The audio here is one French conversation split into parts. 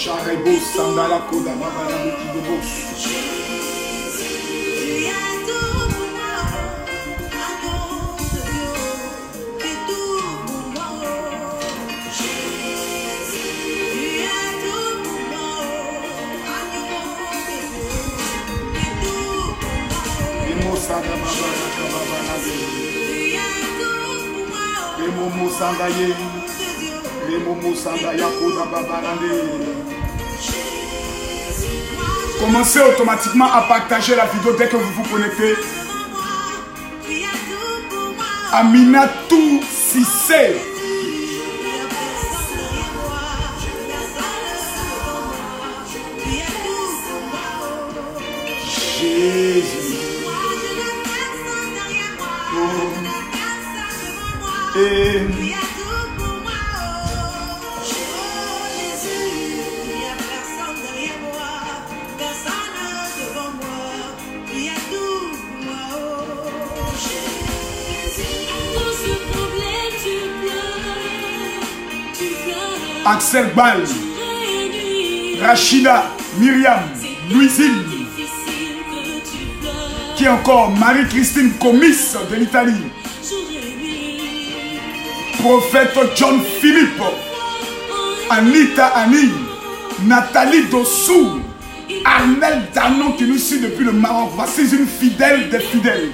Charebo Sandala Koda Babala Bikibos. Commencez automatiquement à partager la vidéo dès que vous vous connectez. Aminatou Sissé. Jésus. Et Axel Ball, Rachida, Myriam, Louisine, qui encore Marie-Christine Comis de l'Italie, Prophète John Philippe, Anita Annie, Nathalie Dossou, Armel Danon qui nous suit depuis le Maroc. Voici une fidèle des fidèles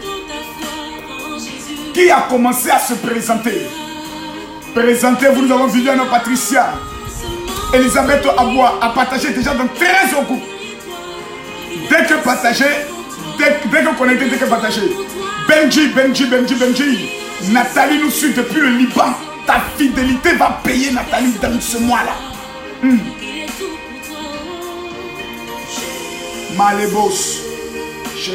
qui a commencé à se présenter. Présentez-vous, nous avons Viviane Patricia, Elisabeth Aboua a partagé déjà dans 13 groupes. Dès que partagez, dès que connectez, dès que partagez. Benji, Nathalie nous suit depuis le Liban. Ta fidélité va payer, Nathalie, dans ce mois-là. Malébos.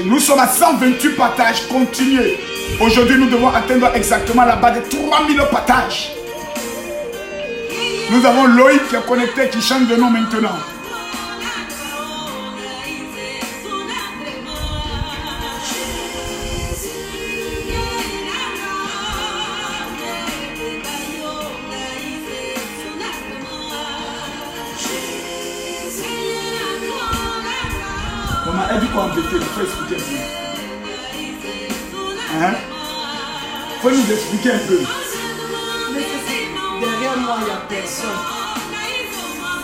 Nous sommes à 128 partages. Continuez. Aujourd'hui, nous devons atteindre exactement la barre de 3000 partages. Nous avons Loïc qui est connecté, qui change de nom maintenant. Maman, elle dit quoi en vérité? Il faut expliquer un peu. Hein? Il faut nous expliquer un peu. Derrière moi, il n'y a personne.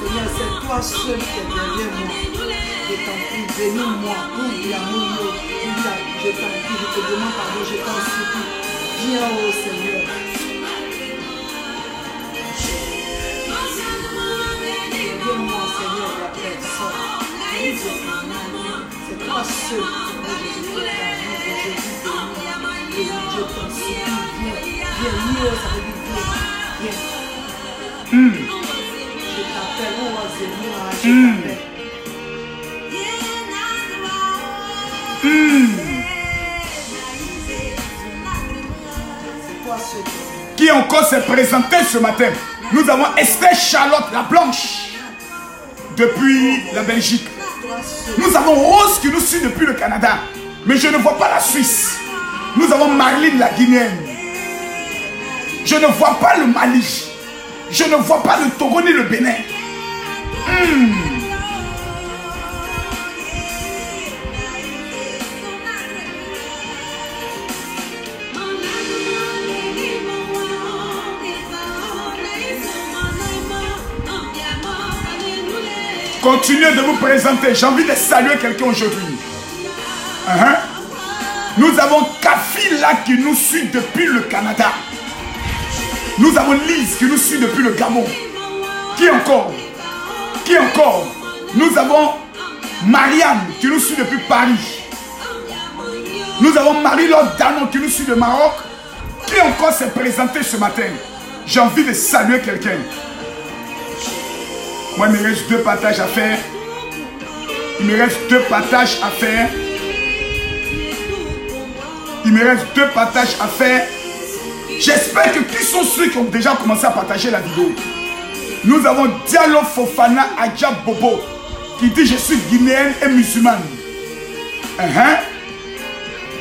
Seigneur, c'est toi seul qui es derrière moi. Je t'en prie, bénis-moi. Ouvre l'amour. Je t'en prie, je te demande pardon, je t'en supplie. Viens, oh Seigneur. Viens-moi, Seigneur, il n'y a personne. C'est toi seul. Je t'en supplie. Viens, Nio, ça veut dire viens. Je t'appelle, oh Seigneur, je t'appelle. C'est toi seul. Qui encore s'est présenté ce matin? Nous avons Esther Charlotte la Blanche depuis la Belgique. Nous avons Rose qui nous suit depuis le Canada. Mais je ne vois pas la Suisse. Nous avons Marlene la Guinéenne. Je ne vois pas le Mali. Je ne vois pas le Togo ni le Bénin. Continuez de vous présenter. J'ai envie de saluer quelqu'un aujourd'hui. Nous avons Kafila qui nous suit depuis le Canada. Nous avons Lise qui nous suit depuis le Gabon. Qui encore? Qui encore? Nous avons Marianne qui nous suit depuis Paris. Nous avons Marie-Laure Danon qui nous suit de Maroc. Qui encore s'est présenté ce matin? J'ai envie de saluer quelqu'un. Moi, il me reste 2 partages à faire. Il me reste 2 partages à faire. Il me reste 2 partages à faire. J'espère que qui sont ceux qui ont déjà commencé à partager la vidéo? Nous avons Diallo Fofana Adja Bobo qui dit je suis guinéenne et musulmane.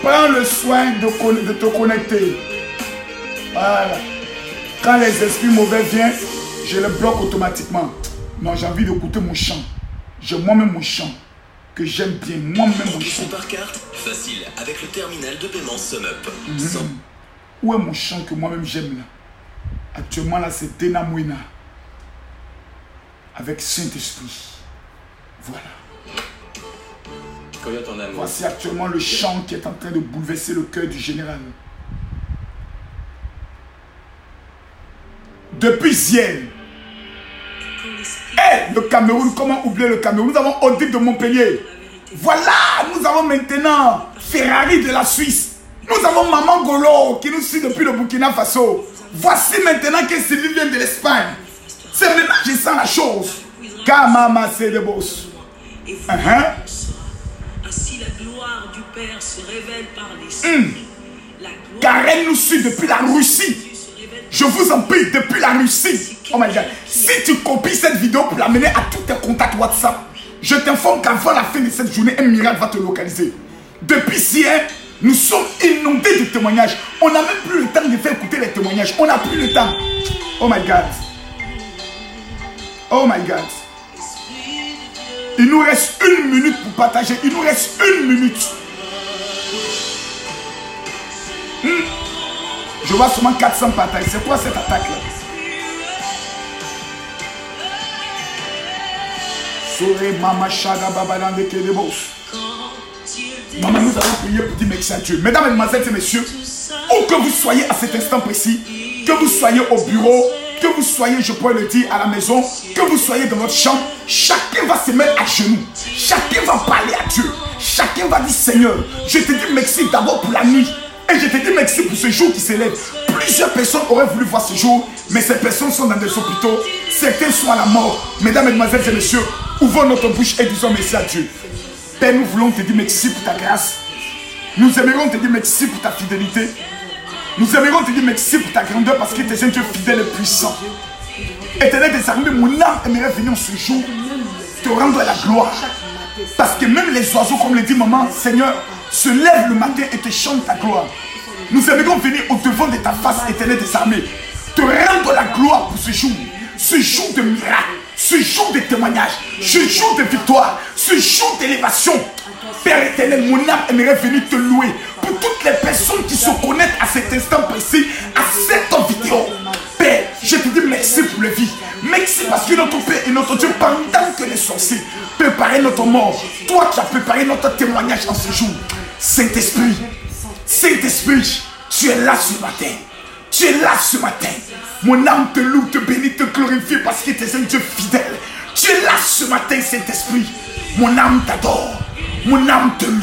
Prends le soin de te connecter. Voilà. Quand les esprits mauvais viennent, je les bloque automatiquement. Non, j'ai envie d'écouter mon chant. J'ai moi-même mon chant. Que j'aime bien. Moi-même mon chant. Par carte, facile, avec le terminal de paiement SumUp. Où est mon chant que moi-même j'aime là? Actuellement là, c'est Tena Mouina. Avec Saint-Esprit. Voilà. Voici actuellement le chant qui est en train de bouleverser le cœur du général. Depuis hier. Le Cameroun, comment oublier le Cameroun? Nous avons Audi de Montpellier. Voilà, nous avons maintenant Ferrari de la Suisse. Nous avons Maman Golo qui nous suit depuis le Burkina Faso. Voici maintenant que Sylvie vient de l'Espagne. C'est maintenant que je sens la chose. Kamama c'est de boss. Ainsi la gloire du Père se révèle par l'Esprit. Karen nous suit depuis la Russie. Je vous en prie, depuis la Russie. Oh my God. Si tu copies cette vidéo pour l'amener à tous tes contacts WhatsApp, je t'informe qu'avant la fin de cette journée, un miracle va te localiser. Depuis hier, nous sommes inondés de témoignages. On n'a même plus le temps de faire écouter les témoignages. On n'a plus le temps. Oh my God. Oh my God. Il nous reste 1 minute pour partager. Il nous reste 1 minute. Je vois seulement 400 partages. C'est quoi cette attaque-là? Maman, nous allons prier pour dire merci à Dieu. Mesdames, Mesdemoiselles et Messieurs, où que vous soyez à cet instant précis, que vous soyez au bureau, que vous soyez, je pourrais le dire, à la maison, que vous soyez dans votre chambre, chacun va se mettre à genoux. Chacun va parler à Dieu. Chacun va dire, Seigneur, je te dis merci d'abord pour la nuit. Et je te dis merci pour ce jour qui s'élève. Plusieurs personnes auraient voulu voir ce jour, mais ces personnes sont dans des hôpitaux. Certains sont à la mort. Mesdames, Mesdemoiselles et Messieurs, ouvrons notre bouche et disons merci à Dieu. Père, nous voulons te dire merci pour ta grâce. Nous aimerons te dire merci pour ta fidélité. Nous aimerons te dire merci pour ta grandeur parce que tu es un Dieu fidèle et puissant. Éternel des armées, mon âme aimerait venir ce jour te rendre la gloire. Parce que même les oiseaux, comme le dit maman, Seigneur, se lèvent le matin et te chantent ta gloire. Nous aimerons venir au devant de ta face, éternel des armées, te rendre la gloire pour ce jour de miracle, ce jour de témoignage, ce jour de victoire, ce jour d'élévation. Père éternel, mon âme aimerait venir te louer pour toutes les personnes qui se connectent à cet instant précis, à cette vidéo. Père, je te dis merci pour la vie. Merci parce que notre Père et notre Dieu, pendant que les sorciers préparaient notre mort, toi tu as préparé notre témoignage en ce jour. Saint-Esprit, Saint-Esprit, tu es là ce matin. Tu es là ce matin. Mon âme te loue, te bénit, te glorifie parce que tu es un Dieu fidèle. Tu es là ce matin, Saint-Esprit. Mon âme t'adore. Mon âme te loue.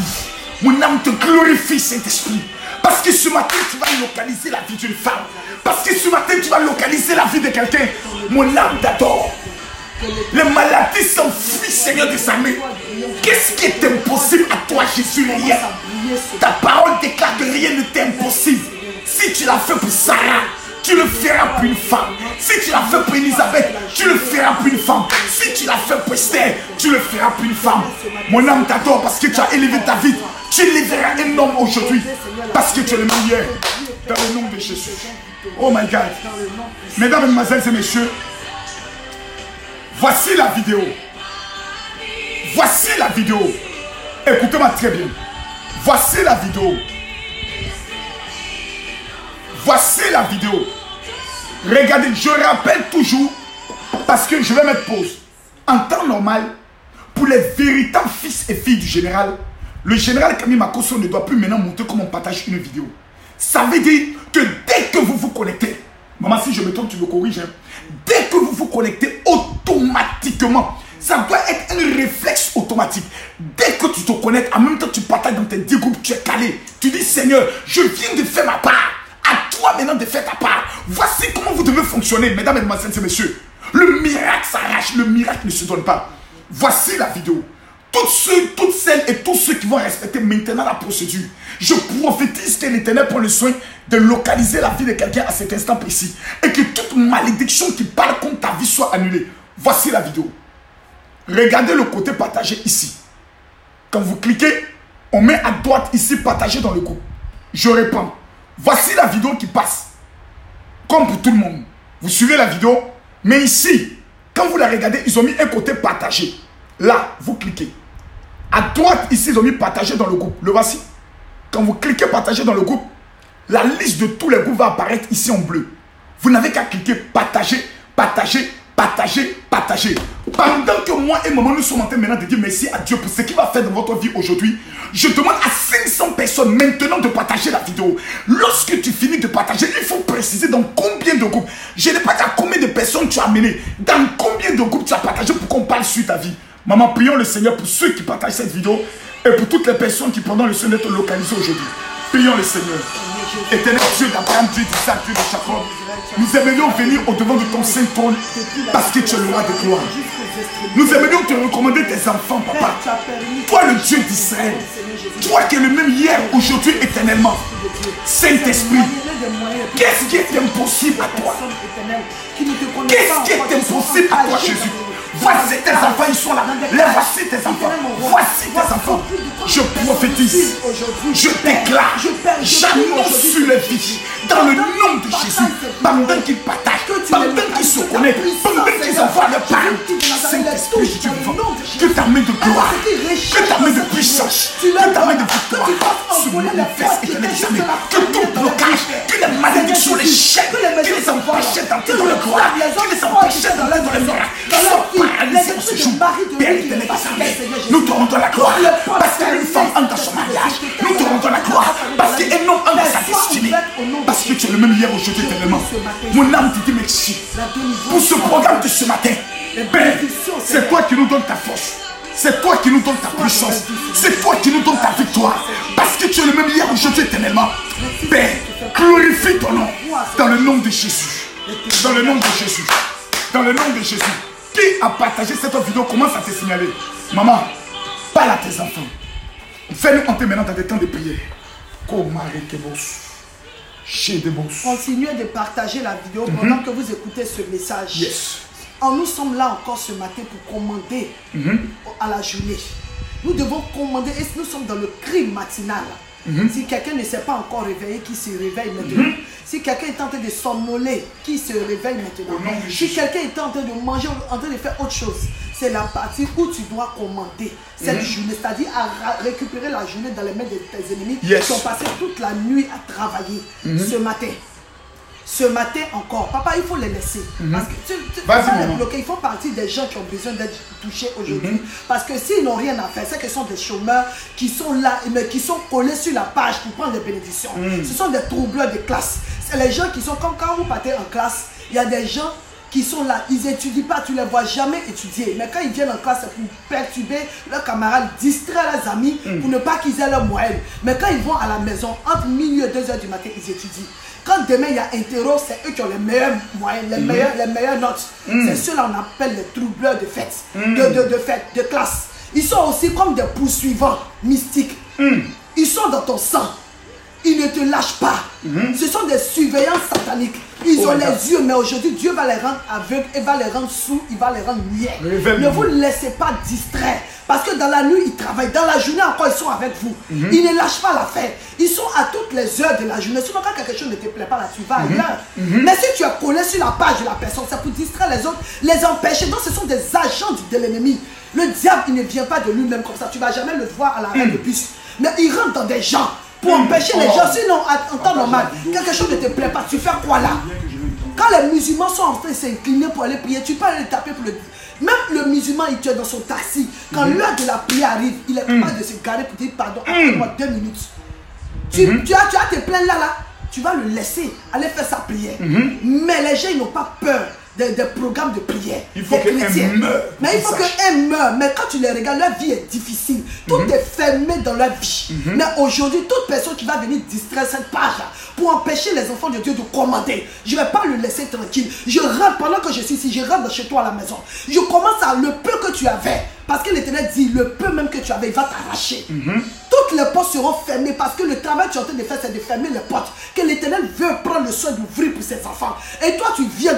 Mon âme te glorifie, Saint-Esprit. Parce que ce matin, tu vas localiser la vie d'une femme. Parce que ce matin, tu vas localiser la vie de quelqu'un. Mon âme t'adore. Les maladies s'enfuient, Seigneur des armées. Qu'est-ce qui est impossible à toi, Jésus, rien? Ta parole déclare que rien n'est impossible. Si tu l'as fait pour Sarah, tu le feras pour une femme. Si tu l'as fait pour Elisabeth, tu le feras pour une femme. Si tu l'as fait pour Esther, tu le feras pour une femme. Mon âme t'adore parce que tu as élevé ta vie. Tu élèveras un homme aujourd'hui parce que tu es le meilleur. Dans le nom de Jésus. Oh my God. Mesdames, Mesdemoiselles et Messieurs, voici la vidéo. Voici la vidéo. Écoutez-moi très bien. Voici la vidéo. Voici la vidéo. Regardez, je rappelle toujours, parce que je vais mettre pause. En temps normal, pour les véritables fils et filles du général, le général Camille Makosso ne doit plus maintenant montrer comment on partage une vidéo. Ça veut dire que dès que vous vous connectez, maman, si je me trompe, tu me corriges, hein, dès que vous vous connectez automatiquement, ça doit être un réflexe automatique. Dès que tu te connectes, en même temps tu partages dans tes 10 groupes, tu es calé. Tu dis, Seigneur, je viens de faire ma part. À toi maintenant de faire ta part. Voici comment vous devez fonctionner, mesdames, mesdemoiselles et messieurs. Le miracle s'arrache, le miracle ne se donne pas. Voici la vidéo. Toutes celles et tous ceux qui vont respecter maintenant la procédure, je prophétise que l'Éternel prend le soin de localiser la vie de quelqu'un à cet instant précis et que toute malédiction qui parle contre ta vie soit annulée. Voici la vidéo. Regardez le côté partagé ici. Quand vous cliquez, on met à droite ici partager dans le groupe. Je réponds. Voici la vidéo qui passe. Comme pour tout le monde. Vous suivez la vidéo. Mais ici, Quand vous la regardez, ils ont mis un côté partagé. Là, vous cliquez. À droite, ici, ils ont mis partager dans le groupe. Le voici. Quand vous cliquez partager dans le groupe, la liste de tous les groupes va apparaître ici en bleu. Vous n'avez qu'à cliquer partager, partager, partager, partager. Pendant que moi et maman nous sommes en train maintenant de dire merci à Dieu pour ce qu'il va faire dans votre vie aujourd'hui, je demande à 500 personnes maintenant de partager la vidéo. Lorsque tu finis de partager, il faut préciser dans combien de groupes. Je n'ai pas dit à combien de personnes tu as amené. Dans combien de groupes tu as partagé pour qu'on parle sur ta vie. Maman, prions le Seigneur pour ceux qui partagent cette vidéo et pour toutes les personnes qui pendant le Seigneur d'être localisées aujourd'hui. Prions le Seigneur. Éternel Dieu d'Abraham, Dieu d'Isaac, Dieu de Jacob, nous aimerions venir au-devant de ton saint trône parce que tu es le roi de gloire. Nous aimerions te recommander tes enfants, papa. Toi, le Dieu d'Israël. Toi qui es le même hier, aujourd'hui, éternellement. Saint-Esprit, qu'est-ce qui est impossible à toi? Qu'est-ce qui est impossible à toi, Jésus? Voici tes enfants, ils sont là. Les voici tes enfants. Voici tes enfants. Je prophétise. Je déclare. J'annonce sur les vies. Dans le nom de Jésus. Pendant qu'ils partagent. Pendant qu'ils se connaissent. Pendant qu'ils envoient leur parole. Saint-Esprit de Dieu vivant. Que ta main de gloire. Que ta main de puissance. Que ta main de victoire. Se manifeste éternel jamais. Que tout blocage. Que les malédictions, les chaînes. Que les empêchent d'entrer dans le gloire. Que les empêchent d'entrer dans le miracles. Père éternel, nous te rendons la gloire parce qu'une femme entre dans son mariage. Nous te rendons la gloire parce qu'un homme entre dans sa destinée. Parce que tu es le même hier, aujourd'hui, éternellement. Mon âme te dit merci pour ce programme de ce matin. Père, c'est toi qui nous donnes ta force. C'est toi qui nous donnes ta puissance. C'est toi qui nous donnes ta victoire. Parce que tu es le même hier, aujourd'hui, éternellement. Père, glorifie ton nom dans le nom de Jésus. Dans le nom de Jésus. Dans le nom de Jésus. Qui a partagé cette vidéo commence à te signaler. Maman, parle à tes enfants. Fais-nous entrer maintenant dans des temps de prière. Continuez de partager la vidéo pendant que vous écoutez ce message. Yes. Nous sommes là encore ce matin pour commander à la journée. Nous devons commander et nous sommes dans le cri matinal. Si quelqu'un ne s'est pas encore réveillé, qui se réveille maintenant. Si quelqu'un est en train de somnoler, qui se réveille maintenant. Si quelqu'un est en train de manger, en train de faire autre chose, c'est la partie où tu dois commander cette journée, c'est-à-dire à récupérer la journée dans les mains de tes ennemis qui ont passé toute la nuit à travailler ce matin. Ce matin encore, papa, il faut les laisser. Parce que tu vas les bloquer. Il faut partir des gens qui ont besoin d'être touchés aujourd'hui. Parce que s'ils n'ont rien à faire, c'est que ce sont des chômeurs qui sont là, mais qui sont collés sur la page pour prendre des bénédictions. Ce sont des troubleurs de classe. C'est les gens qui sont, comme quand vous partez en classe, il y a des gens qui sont là, ils n'étudient pas, tu ne les vois jamais étudier. Mais quand ils viennent en classe, c'est pour perturber leurs camarades, distraire leurs amis, pour ne pas qu'ils aient leur moyenne. Mais quand ils vont à la maison, entre minuit et 2h du matin, ils étudient. Quand demain il y a interro, c'est eux qui ont les meilleurs moyens, les meilleures notes. C'est ceux-là qu'on appelle les troubleurs de fête, de classe. Ils sont aussi comme des poursuivants mystiques. Ils sont dans ton sang. Ils ne te lâchent pas. Ce sont des surveillants sataniques. Ils ont les yeux, mais aujourd'hui, Dieu va les rendre aveugles, et va les rendre sourds, il va les rendre muets. Ne vous laissez pas distraire. Parce que dans la nuit, ils travaillent. Dans la journée encore, ils sont avec vous. Ils ne lâchent pas l'affaire. Ils sont à toutes les heures de la journée. Sinon, quand quelque chose ne te plaît pas, là, tu vas ailleurs. Mais si tu es collé sur la page de la personne, c'est pour distraire les autres, les empêcher. Donc, ce sont des agents de l'ennemi. Le diable, il ne vient pas de lui-même comme ça. Tu ne vas jamais le voir à l'arrêt de bus. Mais il rentre dans des gens pour empêcher les gens. Sinon, en temps normal, quelque chose ne te plaît pas, tu fais quoi là? Quand les musulmans sont en train de s'incliner pour aller prier, tu peux aller taper pour le... Même le musulman, il tient dans son taxi. Quand l'heure de la prière arrive, il est capable de se garer pour dire pardon, attends-moi 2 minutes. Tu as tes plaintes là, tu vas le laisser aller faire sa prière. Mais les gens, ils n'ont pas peur des programmes de prière. Il faut qu'un meure. Mais il faut qu'un meure. Mais quand tu les regardes, leur vie est difficile. Tout est fermé dans leur vie. Mais aujourd'hui, toute personne qui va venir distraire cette page-là pour empêcher les enfants de Dieu de commander, je ne vais pas le laisser tranquille. Je rentre, pendant que je suis ici, je rentre chez toi à la maison. Je commence à le peu que tu avais. Parce que l'Éternel dit, le peu même que tu avais, il va t'arracher. Toutes les portes seront fermées parce que le travail que tu es en train de faire, c'est de fermer les portes. Que l'Éternel veut prendre le soin d'ouvrir pour ses enfants. Et toi, tu viens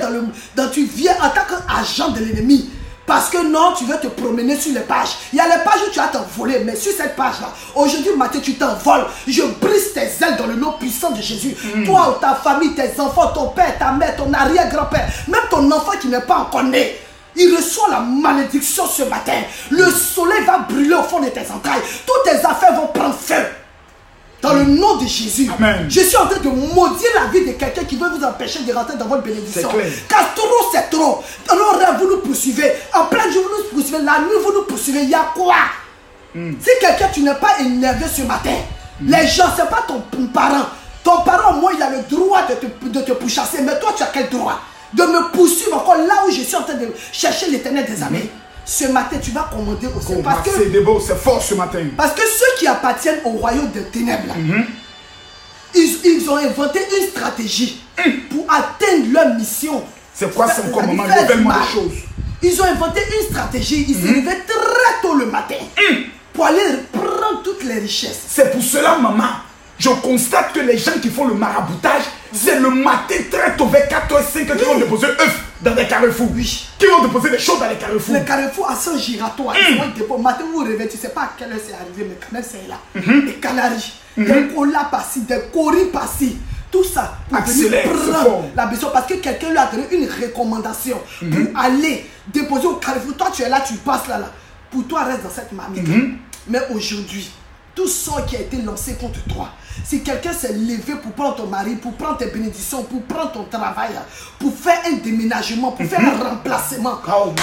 tu viens en tant qu'agent de l'ennemi. Parce que non, tu veux te promener sur les pages. Il y a les pages où tu vas t'envoler. Mais sur cette page-là, aujourd'hui matin, tu t'envoles. Je brise tes ailes dans le nom puissant de Jésus. Toi ou ta famille, tes enfants, ton père, ta mère, ton arrière-grand-père, même ton enfant qui n'est pas encore né. Il reçoit la malédiction ce matin. Le soleil va brûler au fond de tes entrailles. Toutes tes affaires vont prendre feu. Dans le nom de Jésus. Amen. Je suis en train de maudire la vie de quelqu'un qui veut vous empêcher de rentrer dans votre bénédiction. Car trop c'est trop. Dans nos rêves, vous nous poursuivez. En plein jour, vous nous poursuivez. La nuit, vous nous poursuivez. Il y a quoi? Si quelqu'un, tu n'es pas énervé ce matin, les gens, ce n'est pas ton parent. Ton parent, moi, il a le droit de te pourchasser. Mais toi, tu as quel droit de me poursuivre encore là où je suis en train de chercher l'Éternel des armées? Ce matin, tu vas commander au Seigneur. Parce que c'est fort ce matin. Parce que ceux qui appartiennent au royaume des ténèbres, là, ils ont inventé une stratégie pour atteindre leur mission. C'est quoi c'est encore moment? Révèle-moi des choses. Ils ont inventé une stratégie. Ils se réveillent très tôt le matin pour aller prendre toutes les richesses. C'est pour cela, maman, je constate que les gens qui font le maraboutage, c'est le matin très tôt, vers 4h, 5h, qui vont déposer œufs dans des carrefours. Oui. Qui vont déposer des choses dans les carrefours. Les carrefours à son giratoire. Matin, vous vous réveillez, tu ne sais pas à quelle heure c'est arrivé, mais quand même c'est là. Des canaries, des colas par-ci, des coris par-ci. Tout ça pour venir prendre la besoin. Parce que quelqu'un lui a donné une recommandation pour aller déposer au carrefour. Toi, tu es là, tu passes là. Pour toi, reste dans cette marmite. Mais aujourd'hui, tout ça qui a été lancé contre toi, si quelqu'un s'est levé pour prendre ton mari, pour prendre tes bénédictions, pour prendre ton travail, pour faire un déménagement, pour faire un remplacement.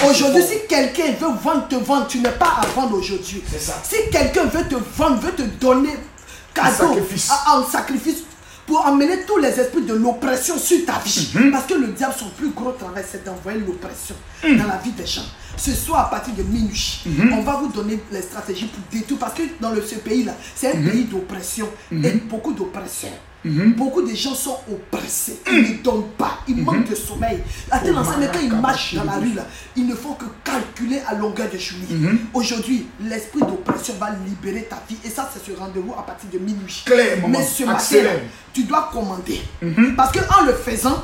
Aujourd'hui, si quelqu'un veut te vendre, tu n'es pas à vendre aujourd'hui. Si quelqu'un veut te vendre, veut te donner cadeau en sacrifice, pour emmener tous les esprits de l'oppression sur ta vie. Parce que le diable, son plus gros travail, c'est d'envoyer l'oppression dans la vie des gens. Ce soir, à partir de minuit, on va vous donner les stratégies pour détruire. Parce que dans ce pays-là, c'est un pays d'oppression et beaucoup d'oppression. Beaucoup de gens sont oppressés. Ils ne dorment pas. Ils manquent de sommeil. À tel enseigne, quand ils marchent dans la rue, là, ils ne font que calculer à longueur de journée. Aujourd'hui, l'esprit d'oppression va libérer ta vie. Et ça, c'est ce rendez-vous à partir de minuit. Mais ce matin, tu dois commander. Parce qu'en le faisant,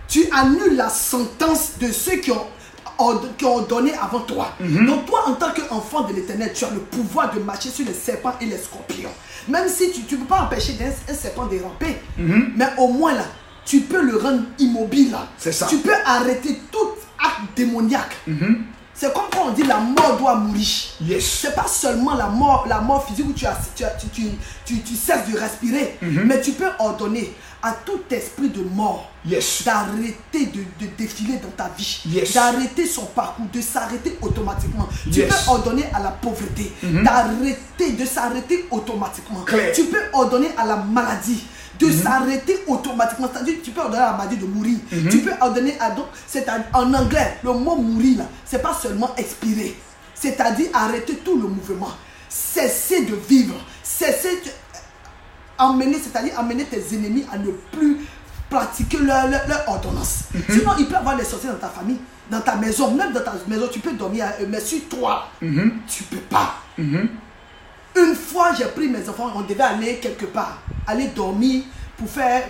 tu annules la sentence de ceux qui ont donné avant toi. Donc toi, en tant qu'enfant de l'Éternel, tu as le pouvoir de marcher sur les serpents et les scorpions. Même si tu ne peux pas empêcher un serpent de ramper, mais au moins là, tu peux le rendre immobile. C'est ça. Tu peux arrêter tout acte démoniaque. C'est comme quand on dit la mort doit mourir. C'est pas seulement la mort physique où tu cesses de respirer, mais tu peux ordonner à tout esprit de mort d'arrêter de défiler dans ta vie, d'arrêter son parcours, de s'arrêter automatiquement. Tu peux ordonner à la pauvreté d'arrêter, de s'arrêter automatiquement. Tu peux ordonner à la maladie de s'arrêter automatiquement. C'est-à-dire tu peux ordonner à la maladie de mourir. Tu peux ordonner à donc, en anglais, le mot mourir là, c'est pas seulement expirer. C'est-à-dire arrêter tout le mouvement. Cesser de vivre. Cesser de c'est-à-dire amener tes ennemis à ne plus pratiquer leur ordonnance. Sinon, il peut y avoir des sorties dans ta famille, dans ta maison, même dans ta maison, tu peux dormir, mais sur toi, tu ne peux pas. Une fois, j'ai pris mes enfants, on devait aller quelque part, aller dormir pour faire,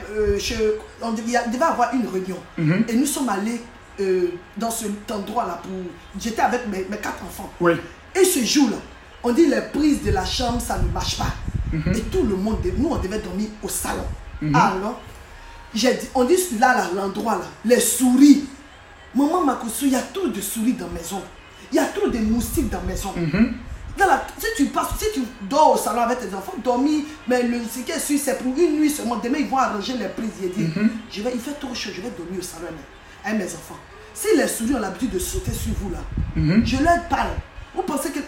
on devait avoir une réunion. Et nous sommes allés dans cet endroit-là, j'étais avec mes 4 enfants. Et ce jour-là, on dit les prises de la chambre, ça ne marche pas. Et tout le monde, nous on devait dormir au salon. Alors, on dit là, l'endroit là, les souris. Maman Makousou, il y a trop de souris dans la maison. Il y a trop de moustiques dans la maison. Si tu dors au salon avec tes enfants, dormir, mais ce qui est sûr, c'est pour une nuit seulement. Demain, ils vont arranger les prises. Il fait trop chaud, je vais dormir au salon avec mes enfants. Si les souris ont l'habitude de sauter sur vous là, je leur parle. Vous pensez que...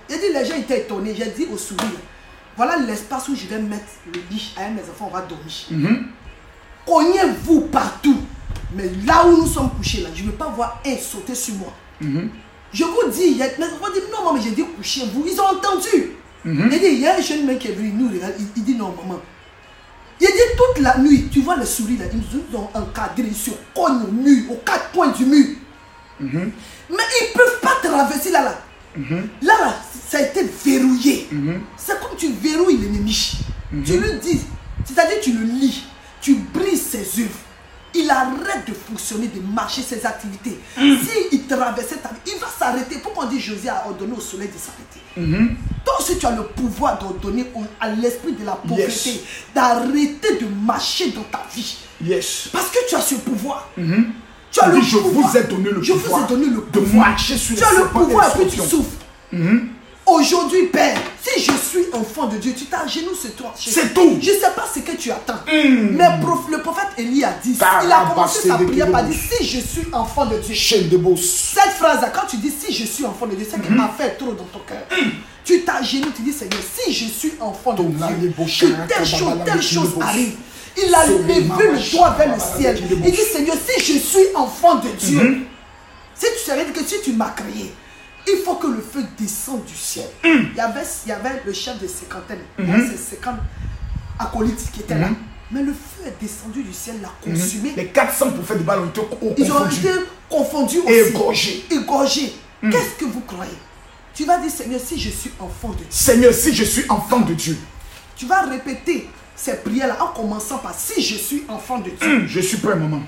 Il dit, les gens étaient étonnés. J'ai dit aux souris, voilà l'espace où je vais mettre le lit avec mes enfants, on va dormir. Cognez-vous partout. Mais là où nous sommes couchés, là, je ne veux pas voir un sauter sur moi. Je vous dis, mes enfants disent, non, maman, mais j'ai dit couchez-vous. Ils ont entendu. Il dit, il y a un jeune mec qui est venu nous regarder. Il dit, non, maman. Il dit, toute la nuit, tu vois les souris, là, ils nous ont encadrés, ils se cognent au mur, aux 4 coins du mur. Mais ils ne peuvent pas traverser là. Là, ça a été verrouillé. C'est comme tu verrouilles l'ennemi. Tu lui dis, c'est-à-dire tu le lis, tu brises ses œuvres. Il arrête de fonctionner, de marcher ses activités. S'il traversait ta vie, il va s'arrêter. Pourquoi on dit Josué a ordonné au soleil de s'arrêter? Toi aussi tu as le pouvoir d'ordonner à l'esprit de la pauvreté d'arrêter de marcher dans ta vie. Parce que tu as ce pouvoir. Tu as Il le dit, je pouvoir. vous ai donné le Je vous pouvoir ai donné le de pouvoir. marcher sur les Tu as le serpents et pouvoir et les puis tu scorpions. souffres. Aujourd'hui, Père, si je suis enfant de Dieu, tu t'agenouilles sur toi. C'est tout. Je ne sais pas ce que tu attends. Mais le prophète Élie a dit, il a commencé sa prière par dire, si je suis enfant de Dieu. Chaîne de boss. Cette phrase-là, quand tu dis si je suis enfant de Dieu, c'est qu'il a fait trop dans ton cœur. Tu t'agenouilles, tu dis, Seigneur, si je suis enfant de Dieu, que telle chose arrive. Il a levé le doigt vers le ciel. Il dit, Seigneur, si je suis enfant de Dieu, si tu savais que si tu m'as créé, il faut que le feu descende du ciel. Il y avait le chef de cinquantaine, ces 50 acolytes qui étaient là. Mais le feu est descendu du ciel, l'a consumé. Les 400 prophètes de Baal ont été Ils ont confondus. été confondus aussi. Égorgés. Égorgés. Qu'est-ce que vous croyez? Tu vas dire, Seigneur, si je suis enfant de Dieu. Seigneur, si je suis enfant de Dieu. Tu vas répéter ces prières-là en commençant par si je suis enfant de Dieu. Je suis prêt, maman.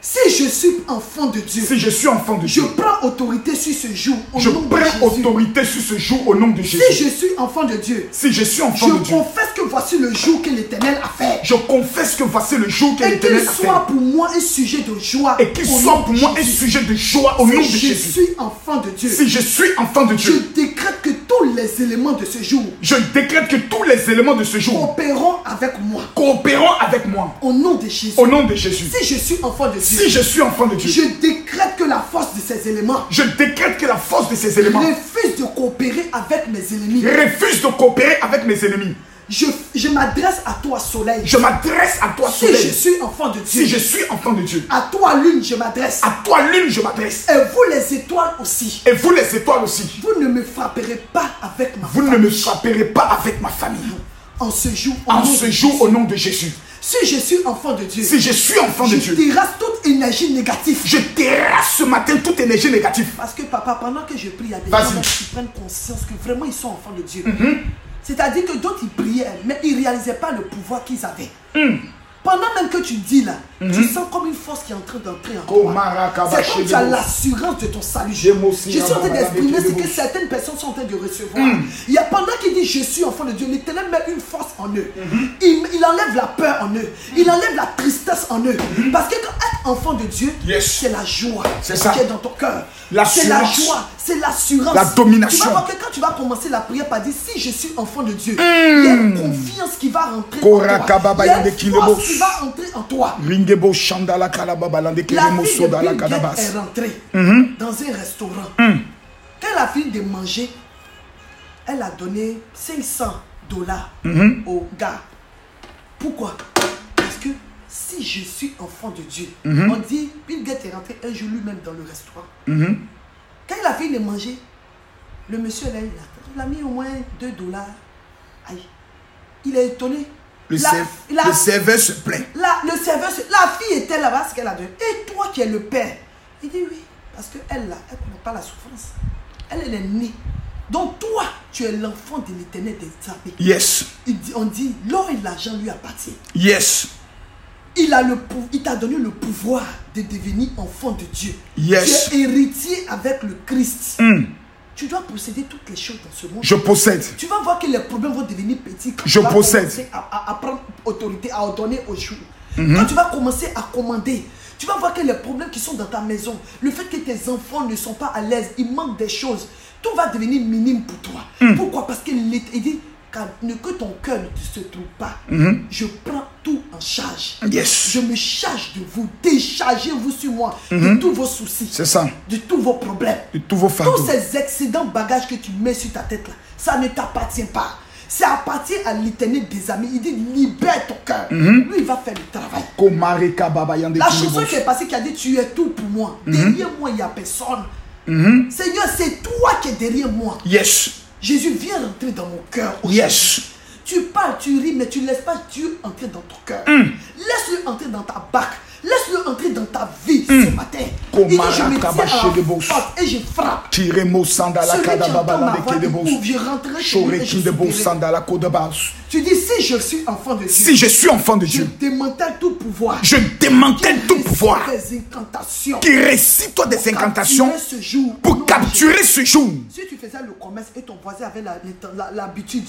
Si je suis enfant de Dieu, Si je suis enfant de je Dieu, prends autorité sur ce jour au je nom de prends Jésus. autorité sur ce jour au nom de Jésus. Si je suis enfant de Dieu, Si je suis enfant je de Dieu, confesse que voici le jour que l'Éternel a fait. je confesse que voici le jour que Et qu'il l'Éternel a fait. soit pour moi un sujet de joie. Et qu'il au soit nom pour de moi un Jésus. sujet de joie au nom de Si je Jésus. suis enfant de Dieu, Si je suis enfant de je Dieu, décrète que tous les éléments de ce jour je décrète que tous les éléments de ce jour coopéreront avec moi. coopéreront avec moi. Au nom de Jésus. Au nom de Jésus. Si je suis enfant de Dieu, Si je suis enfant de Dieu, je décrète que la force de ces éléments je décrète que la force de ces éléments refuse de coopérer avec mes ennemis. refuse de coopérer avec mes ennemis. Je m'adresse à toi, soleil. Je m'adresse à toi, Si je soleil. suis enfant de Dieu, Si je suis enfant de Dieu, à toi, lune, je m'adresse. à toi, lune, je m'adresse. Et vous, les étoiles aussi. Et vous, les étoiles aussi, Vous ne me frapperez pas avec ma vous ne famille. me frapperez pas avec ma famille. En ce jour, En nom ce de jour, Jésus. au nom de Jésus. Si je suis enfant de Dieu, Si je suis enfant de je Dieu, terrasse toute énergie négative. je terrasse ce matin toute énergie négative. Parce que papa, pendant que je prie, il y a des Vas-y. gens qui prennent conscience que vraiment ils sont enfants de Dieu. C'est-à-dire que d'autres ils priaient, mais ils ne réalisaient pas le pouvoir qu'ils avaient. Pendant même que tu dis là, tu sens comme une force qui est en train d'entrer en toi. C'est comme tu as l'assurance de ton salut. Je suis en train d'exprimer ce que certaines personnes sont en train de recevoir. Il y a pendant qu'il dit je suis enfant de Dieu, l'Éternel met une force en eux. Il enlève la peur en eux. Il enlève la tristesse en eux. Parce que quand être enfant de Dieu, Yes. c'est la joie C'est ça. qui est dans ton cœur. L'assurance. C'est la joie, c'est l'assurance. La domination. Tu vas voir que quand tu vas commencer la prière par dire si je suis enfant de Dieu, il y a une confiance qui va rentrer en toi. Il y a une force qui va entrer en toi. Ringebo Shandala Kalababa Lande La Keremo fille de Sodala Bill Gates Kadabas. est rentrée dans un restaurant. Quand elle a fini de manger, elle a donné $500 au gars. Pourquoi? Parce que si je suis enfant de Dieu, on dit Bill Gates est rentré un jour lui-même dans le restaurant. Quand il a fini de manger, le monsieur là, il a mis au moins $2. Aïe. Il est étonné. Le serveur se plaint. Le serveur, la fille était là-bas, ce qu'elle a donné. Et toi qui es le père? Il dit oui, parce qu'elle là, elle ne connaît pas la souffrance. Elle est née. Donc toi, tu es l'enfant de l'Éternel des armées. Yes. On dit, l'or et l'argent lui appartiennent. Yes. Il t'a donné le pouvoir de devenir enfant de Dieu. Yes. Tu es héritier avec le Christ. Tu dois posséder toutes les choses dans ce monde. Je possède. Tu vas voir que les problèmes vont devenir petits. Quand Je tu vas possède. commencer à prendre autorité, à ordonner aux jours. Quand tu vas commencer à commander, tu vas voir que les problèmes qui sont dans ta maison, le fait que tes enfants ne sont pas à l'aise, il manque des choses, tout va devenir minime pour toi. Pourquoi? Parce qu'il dit que ton cœur ne se trouve pas. Je prends tout en charge. Yes. Je me charge de vous. Déchargez-vous sur moi de tous vos soucis. C'est ça. De tous vos problèmes. De tous vos fardeaux. Tous ces excédents bagages que tu mets sur ta tête là, ça ne t'appartient pas. Ça appartient à l'Éternel des amis. Il dit libère ton cœur. Lui, il va faire le travail. La chanson qui est passée qui a dit tu es tout pour moi. Derrière moi, il n'y a personne. Seigneur, c'est toi qui es derrière moi. Yes. Jésus, viens rentrer dans mon cœur. Yes. Tu parles, tu ris, mais tu ne laisses pas Dieu entrer dans ton cœur. Laisse-le entrer dans ta barque. Laisse-le entrer dans ta vie ce matin. Il dit, je me tiens à la porte et je frappe. Tirez mon sandala Celui qui kadababa entend ma la voix, deke de il bos. ouvre, je rentrerai chez lui et je Choreki de bos soupirai. sandala kodabas. Tu dis, si je suis enfant de Dieu, Si je suis enfant de je Dieu, démantèle tout pouvoir. je démantèle tout pouvoir Des incantations. qui récite toi des incantations Capturer ce jour. pour capturer ce jour. Si tu faisais le commerce et ton voisin avait l'habitude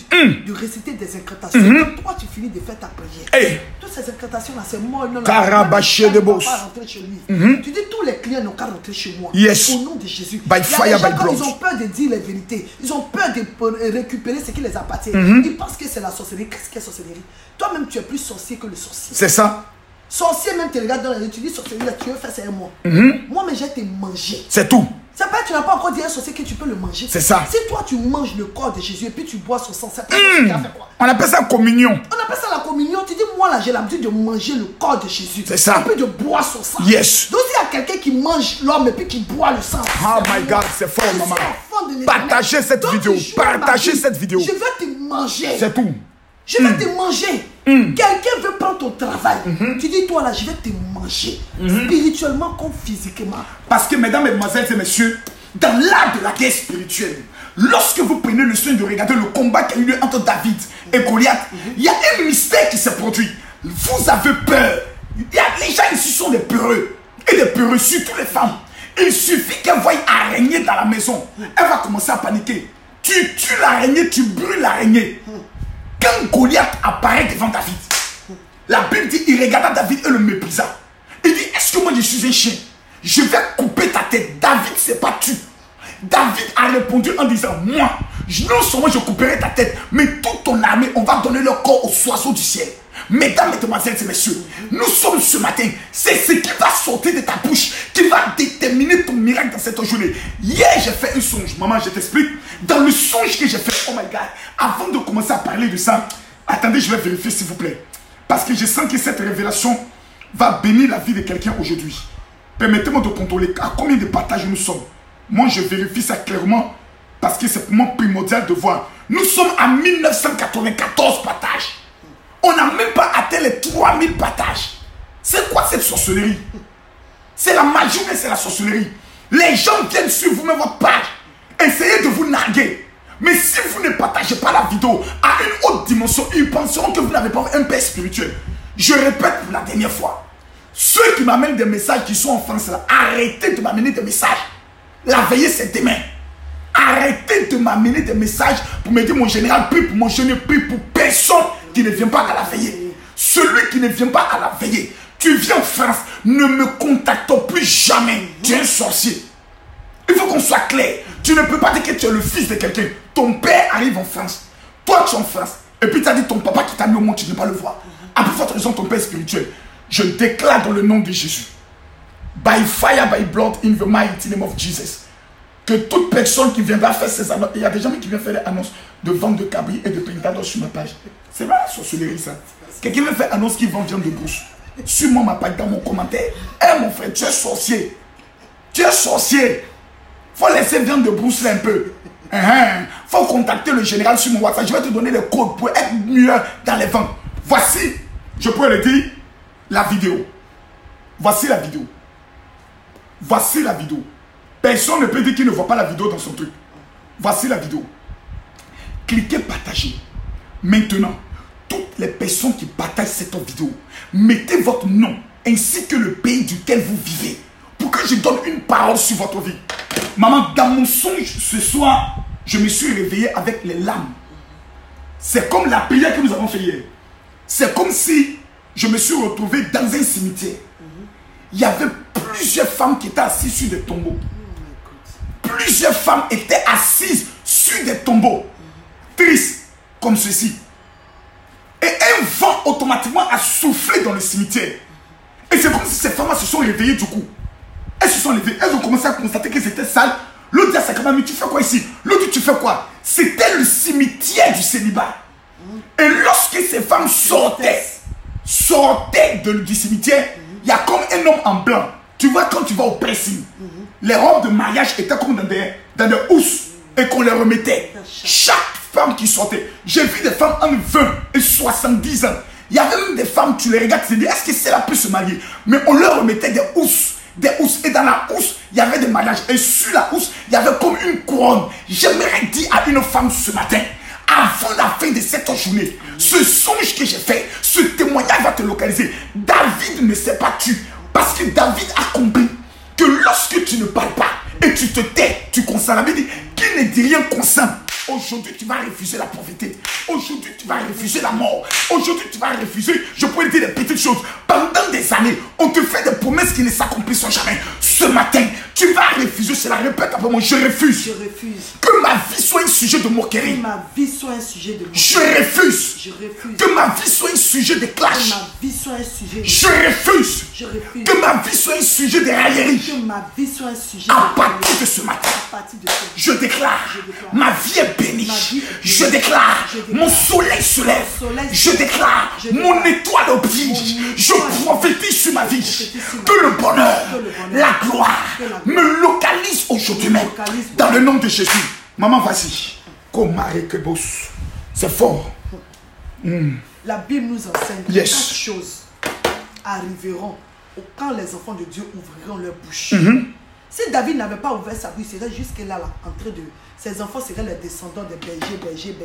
de réciter des incantations, quand toi tu finis de faire ta prière, Hey. toutes ces incantations-là, c'est mort. Non, Karabaché de boss. pas rentrer chez lui. Tu dis, tous les clients n'ont qu'à rentrer chez moi. Yes. Au nom de Jésus. By Il y a fire, des gens, by quand blood. ils ont peur de dire les vérités, ils ont peur de récupérer ce qui les appartient. Ils pensent que c'est la sorcellerie. Qu'est-ce qu'est sorcellerie? Toi-même, tu es plus sorcier que le sorcier. C'est ça. Sorcier, même te regarde dans les yeux, tu dis sorcellerie, là, tu veux faire, c'est un mois. Moi, mais j'ai été mangé. C'est tout. C'est pas, tu n'as pas encore dit à un sorcier que tu peux le manger. C'est ça. Si toi tu manges le corps de Jésus et puis tu bois son sang, c'est pas tu as fait quoi? On appelle ça communion. On appelle ça la communion. Tu dis, moi là, j'ai l'habitude de manger le corps de Jésus. C'est ça. Et puis de boire son sang. Yes. Donc s'il y a quelqu'un qui mange l'homme et puis qui boit le sang. Oh my God, c'est fort, Je suis maman. enfant de l'Éternel. Partagez cette Donc, vidéo. tu joues à ma Partagez vie. cette vidéo. Je vais te manger. C'est tout. Je vais te manger. Quelqu'un veut prendre ton travail. Tu dis, toi là, je vais te manger. Spirituellement comme physiquement. Parce que, mesdames, mesdemoiselles et messieurs, dans l'art de la guerre spirituelle, lorsque vous prenez le soin de regarder le combat qui a eu lieu entre David et Goliath, il y a un mystère qui s'est produit. Vous avez peur. Les gens ici sont des peureux. Et des peureux, surtout les femmes. Il suffit qu'elle voie araignée dans la maison. Elle va commencer à paniquer. Tu tues l'araignée, tu brûles l'araignée. Quand Goliath apparaît devant David, la Bible dit, il regarda David et le méprisa. Il dit, est-ce que moi je suis un chien? Je vais couper ta tête. David ne s'est pas tué. David a répondu en disant, moi, non seulement je couperai ta tête, mais toute ton armée, on va donner leur corps aux oiseaux du ciel. Mesdames, mesdemoiselles et messieurs, nous sommes ce matin. C'est ce qui va sortir de ta bouche qui va déterminer ton miracle dans cette journée. Hier, j'ai fait un songe. Maman, je t'explique. Dans le songe que j'ai fait, oh my God, avant de commencer à parler de ça, attendez, je vais vérifier s'il vous plaît. Parce que je sens que cette révélation va bénir la vie de quelqu'un aujourd'hui. Permettez-moi de contrôler à combien de partages nous sommes. Moi, je vérifie ça clairement parce que c'est pour moi primordial de voir. Nous sommes à 1994 partages. On n'a même pas atteint les 3000 partages. C'est quoi cette sorcellerie? C'est la magie, mais c'est la sorcellerie. Les gens viennent suivre vous-même votre page. Essayez de vous narguer. Mais si vous ne partagez pas la vidéo à une autre dimension, ils penseront que vous n'avez pas un père spirituel. Je répète pour la dernière fois. Ceux qui m'amènent des messages qui sont en France, là, arrêtez de m'amener des messages. La veillée, c'est demain. Arrêtez de m'amener des messages pour me dire, mon général, prie pour moi. Je ne prie pour personne qui ne vient pas à la veillée. Celui qui ne vient pas à la veillée, tu viens en France, ne me contacte plus jamais. Tu es un sorcier. Il faut qu'on soit clair. Tu ne peux pas dire que tu es le fils de quelqu'un. Ton père arrive en France. Toi, tu es en France. Et puis tu as dit ton papa qui t'a mis au monde, tu ne peux pas le voir. À plus forte raison, ton père spirituel. Je déclare dans le nom de Jésus. By fire, by blood, in the mighty name of Jesus. Que toute personne qui viendra faire ces annonces, il y a des gens qui viennent faire des annonces de vente de cabri et de printemps sur ma page. C'est pas la sorcellerie ça. Quelqu'un veut faire annonce qui vend viande de brousse. Sur-moi ma page dans mon commentaire. Eh mon frère, tu es sorcier. Tu es sorcier. Faut laisser viande de brousse là un peu. Faut contacter le général sur mon WhatsApp. Je vais te donner les codes pour être mieux dans les ventes. Voici, je peux le dire, la vidéo. Voici la vidéo. Voici la vidéo. Personne ne peut dire qu'il ne voit pas la vidéo dans son truc. Voici la vidéo. Cliquez partager. Maintenant, toutes les personnes qui partagent cette vidéo, mettez votre nom ainsi que le pays duquel vous vivez pour que je donne une parole sur votre vie. Maman, dans mon songe ce soir, je me suis réveillé avec les larmes. C'est comme la prière que nous avons fait hier. C'est comme si je me suis retrouvé dans un cimetière. Il y avait plusieurs femmes qui étaient assises sur des tombeaux. Plusieurs femmes étaient assises sur des tombeaux. Tristes, comme ceci. Et un vent automatiquement a soufflé dans le cimetière. Et c'est comme si ces femmes se sont réveillées du coup. Elles se sont levées, elles ont commencé à constater que c'était sale. L'autre dit à sa camarade, mais tu fais quoi ici? L'autre dit, tu fais quoi? C'était le cimetière du célibat. Et lorsque ces femmes sortaient du cimetière, il y a comme un homme en blanc. Tu vois, quand tu vas au pressing, les robes de mariage étaient comme dans des housses et qu'on les remettait. Chaque femme qui sortait, j'ai vu des femmes en 20 et 70 ans. Il y avait même des femmes, tu les regardes, tu te dis, est-ce que celle-là peut se marier? Mais on leur remettait des housses des housses. Et dans la housse, il y avait des mariages. Et sur la housse, il y avait comme une couronne. J'aimerais dire à une femme ce matin, avant la fin de cette journée, ce songe que j'ai fait, ce témoignage va te localiser. David ne s'est pas tué. Parce que David a compris que lorsque tu ne parles pas et tu te tais, tu consens. La Bible dit, qui ne dit rien consent. Aujourd'hui, tu vas refuser la pauvreté. Aujourd'hui, tu vas refuser la mort. Aujourd'hui, tu vas refuser, je pourrais dire des petites choses. Pendant des années, on te fait des promesses qui ne s'accomplissent jamais. Ce matin, tu vas refuser cela. Répète après moi, je refuse. Je refuse. Que ma vie soit un sujet de moquerie. Que ma vie soit un sujet de moquerie. Je refuse. Je refuse. Que ma vie soit un sujet de Que clash. ma vie soit un sujet de Je refuse. Je refuse. Que ma vie soit un sujet de raillerie. Que ma vie soit un sujet À de partir de ce matin, À partir de ce je déclare, ma vie est bénie. Ma vie est bénie. Je déclare, Je déclare, mon soleil se lève. mon soleil Je se lève. déclare, Je mon déclare, étoile brille. mon Je étoile prophétise sur ma vie. prophétise sur ma Que le bonheur, Que le bonheur, la gloire que la gloire me localise aujourd'hui même. localise Dans le nom de Jésus. Maman, vas-y. C'est fort. La Bible nous enseigne que Yes. 4 choses arriveront quand les enfants de Dieu ouvriront leur bouche. Si David n'avait pas ouvert sa bouche, il serait jusque-là, en train de... Ses enfants seraient les descendants des bergers.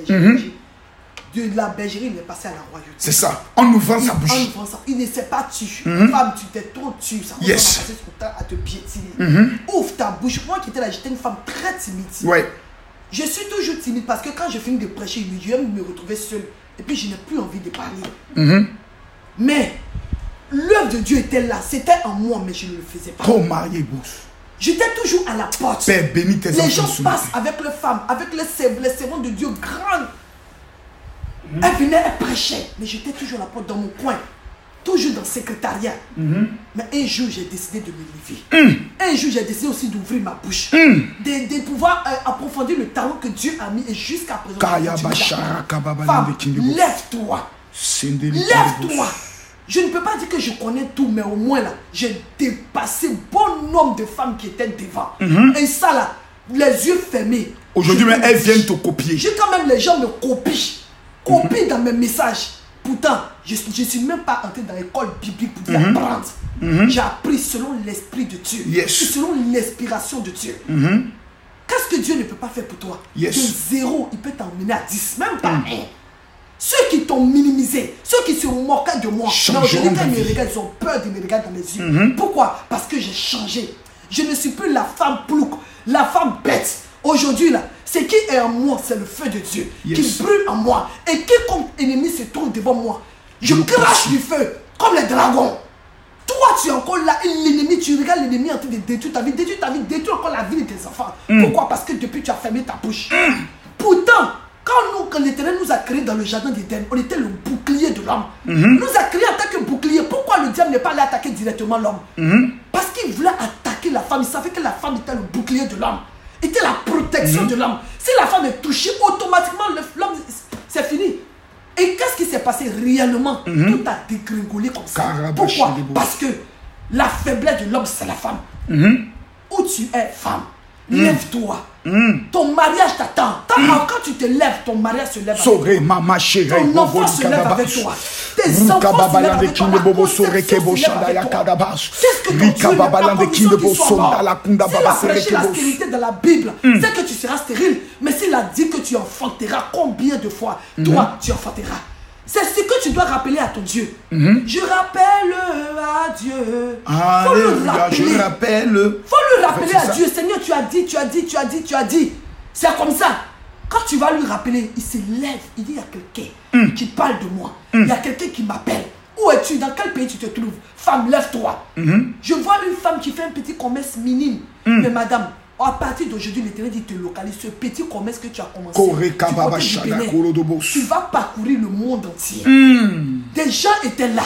De la bergerie, il est passé à la royauté. C'est ça. En ouvrant sa bouche. En ouvrant ça, il ne s'est pas tu. Femme, tu t'es trop tu. Ça va Yes. passer son temps à te piétiner. Ouvre ta bouche. Moi qui étais là, j'étais une femme très timide. Ouais. Je suis toujours timide parce que quand je finis de prêcher, je vais me retrouver seule. Et puis je n'ai plus envie de parler. Mais l'œuvre de Dieu était là. C'était en moi, mais je ne le faisais pas. Trop marié, boss. J'étais toujours à la porte. Père, bénis tes enfants. Les gens ce passent matin. avec les femmes, avec les servants de Dieu grandes. Elle venait, elle prêchait. Mais j'étais toujours à la porte dans mon coin. Toujours dans le secrétariat. Mais un jour, j'ai décidé de me lever. Un jour, j'ai décidé aussi d'ouvrir ma bouche. De pouvoir approfondir le talent que Dieu a mis. Et jusqu'à présent, Kaya je continue Bashara d'attendre. Kababa Femme, Lande lève-toi. Lève-toi. Je ne peux pas dire que je connais tout, mais au moins là, j'ai dépassé bon nombre de femmes qui étaient devant. Et ça là, les yeux fermés. Aujourd'hui, Je même, peux elles le viennent dire. te copier. J'ai quand même les gens me copient dans mes messages. Pourtant, je ne suis même pas entré dans l'école biblique pour apprendre. J'ai appris selon l'esprit de Dieu. Yes. Selon l'inspiration de Dieu. Qu'est-ce que Dieu ne peut pas faire pour toi? Yes. De 0, il peut t'emmener à 10, même pas 1. Ceux qui t'ont minimisé, ceux qui se moquaient de moi, mais aujourd'hui quand ils me regardent, ils ont peur de me regarder dans les yeux. Pourquoi? Parce que j'ai changé. Je ne suis plus la femme plouc, la femme bête. Aujourd'hui là, ce qui est en moi, c'est le feu de Dieu qui brûle en moi. Et quiconque ennemi se trouve devant moi, je crache du feu comme les dragons. Toi, tu es encore là, et l'ennemi, tu regardes l'ennemi en train de détruire ta vie, détruire encore la vie de tes enfants. Pourquoi? Parce que depuis, tu as fermé ta bouche. Pourtant, quand l'Éternel nous a créés dans le jardin d'Éden, on était le bouclier de l'homme. Nous a créés en tant que bouclier. Pourquoi le diable n'est pas allé attaquer directement l'homme? Parce qu'il voulait attaquer la femme. Il savait que la femme était le bouclier de l'homme. Était la protection de l'homme. Si la femme est touchée, automatiquement, l'homme, c'est fini. Et qu'est-ce qui s'est passé réellement? Tout a dégringolé comme ça. Pourquoi? Parce que la faiblesse de l'homme, c'est la femme. Où tu es, femme, lève-toi. Ton mariage t'attend. Quand tu te lèves, ton mariage se lève avec toi. Ton enfant se lève avec toi. Tes enfants se lèvent avec toi. La conception se lève avec toi. Qu'est-ce que ton Dieu n'a pas condition qu'il soit mort? S'il a prêché la stérilité dans la Bible, c'est que tu seras stérile. Mais s'il a dit que tu enfanteras, combien de fois toi tu enfanteras? C'est ce que tu dois rappeler à ton Dieu. Je rappelle à Dieu. Faut le rappeler. Je rappelle. Faut le rappeler à Dieu. Seigneur, tu as dit. C'est comme ça. Quand tu vas lui rappeler, il se lève. Il dit, il y a quelqu'un qui parle de moi. Il y a quelqu'un qui m'appelle. Où es-tu? Dans quel pays tu te trouves? Femme, lève-toi. Je vois une femme qui fait un petit commerce minime. Mais madame, à partir d'aujourd'hui, l'Éternel dit te localise. Ce petit commerce que tu as commencé, tu vas parcourir le monde entier. Des gens étaient là.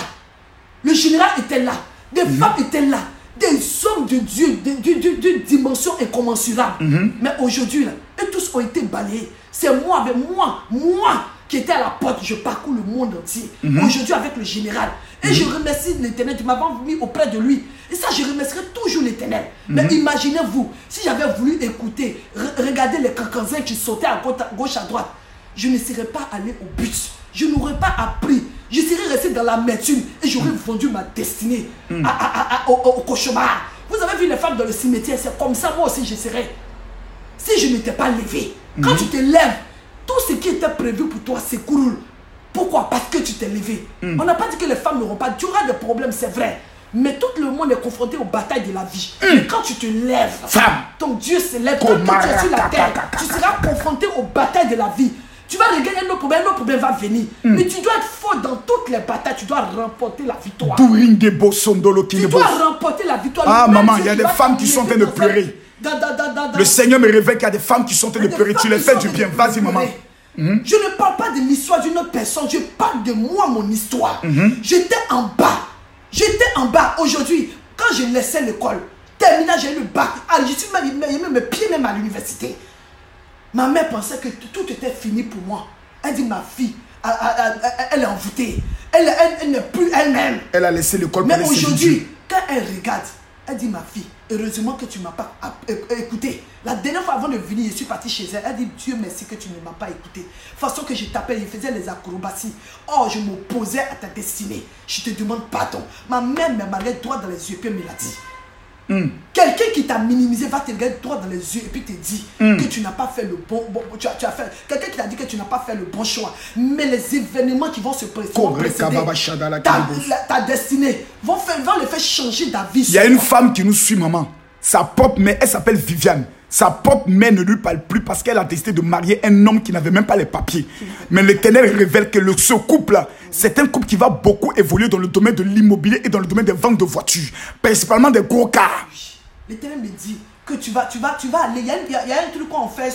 Le général était là. Des femmes étaient là. Des hommes de Dieu, de dimension incommensurable. Mais aujourd'hui, là, et tous ont été balayés. C'est moi, avec moi qui était à la porte. Je parcours le monde entier. Aujourd'hui, avec le général. Et je remercie l'Éternel. Tu m'avais mis auprès de lui. Et ça, je remercierai toujours l'Éternel. Mais imaginez-vous, si j'avais voulu écouter, regarder les cancansins qui sautaient à gauche, à droite, je ne serais pas allé au but. Je n'aurais pas appris. Je serais resté dans l'amertume et j'aurais vendu ma destinée au cauchemar. Vous avez vu les femmes dans le cimetière, c'est comme ça, moi aussi je serais. Si je ne m'étais pas levé. Quand tu te lèves, tout ce qui était prévu pour toi s'écroule. Pourquoi? Parce que tu t'es levé. On n'a pas dit que les femmes n'auront pas. Tu auras des problèmes, c'est vrai. Mais tout le monde est confronté aux batailles de la vie. Mais quand tu te lèves, ton Dieu se lève. Quand tu es sur la terre, tu seras confronté aux batailles de la vie. Tu vas regarder un autre problème va venir. Mais tu dois être fort dans toutes les batailles. Tu dois remporter la victoire. Tu dois remporter la victoire. Ah maman, il y a des femmes qui sont en train de pleurer. Le Seigneur me révèle qu'il y a des femmes qui sont en train de pleurer. Tu les fais du bien. Vas-y maman. Je ne parle pas de l'histoire d'une autre personne. Je parle de moi, mon histoire. J'étais en bas. J'étais en bas. Aujourd'hui, quand je laissais l'école, terminal, j'ai eu le bac. Je suis même mes pieds même à l'université. Ma mère pensait que tout était fini pour moi. Elle dit, ma fille, elle est envoûtée. Elle n'est plus elle-même. Elle a laissé l'école. Mais aujourd'hui, quand elle regarde, elle dit, ma fille, heureusement que tu ne m'as pas écouté. La dernière fois avant de venir, je suis parti chez elle. Elle dit, Dieu merci que tu ne m'as pas écouté. De toute façon que je t'appelle, je faisais les acrobaties. Oh, je m'opposais à ta destinée. Je te demande pardon. Ma mère m'a regardé droit dans les yeux et me l'a dit. Quelqu'un qui t'a minimisé va te regarder droit dans les yeux et puis te dit que tu n'as pas fait le bon tu as fait. Quelqu'un qui t'a dit que tu n'as pas fait le bon choix. Mais les événements qui vont se précéder, ta destinée vont les faire changer d'avis. Il y a une femme qui nous suit, maman. Sa propre mère, elle s'appelle Viviane. Sa propre mère ne lui parle plus parce qu'elle a décidé de marier un homme qui n'avait même pas les papiers. Mais l'Éternel révèle que ce couple-là, c'est un couple qui va beaucoup évoluer dans le domaine de l'immobilier et dans le domaine des ventes de voitures. Principalement des gros cars. L'Éternel me dit que tu vas aller. Il y a un truc qu'on fait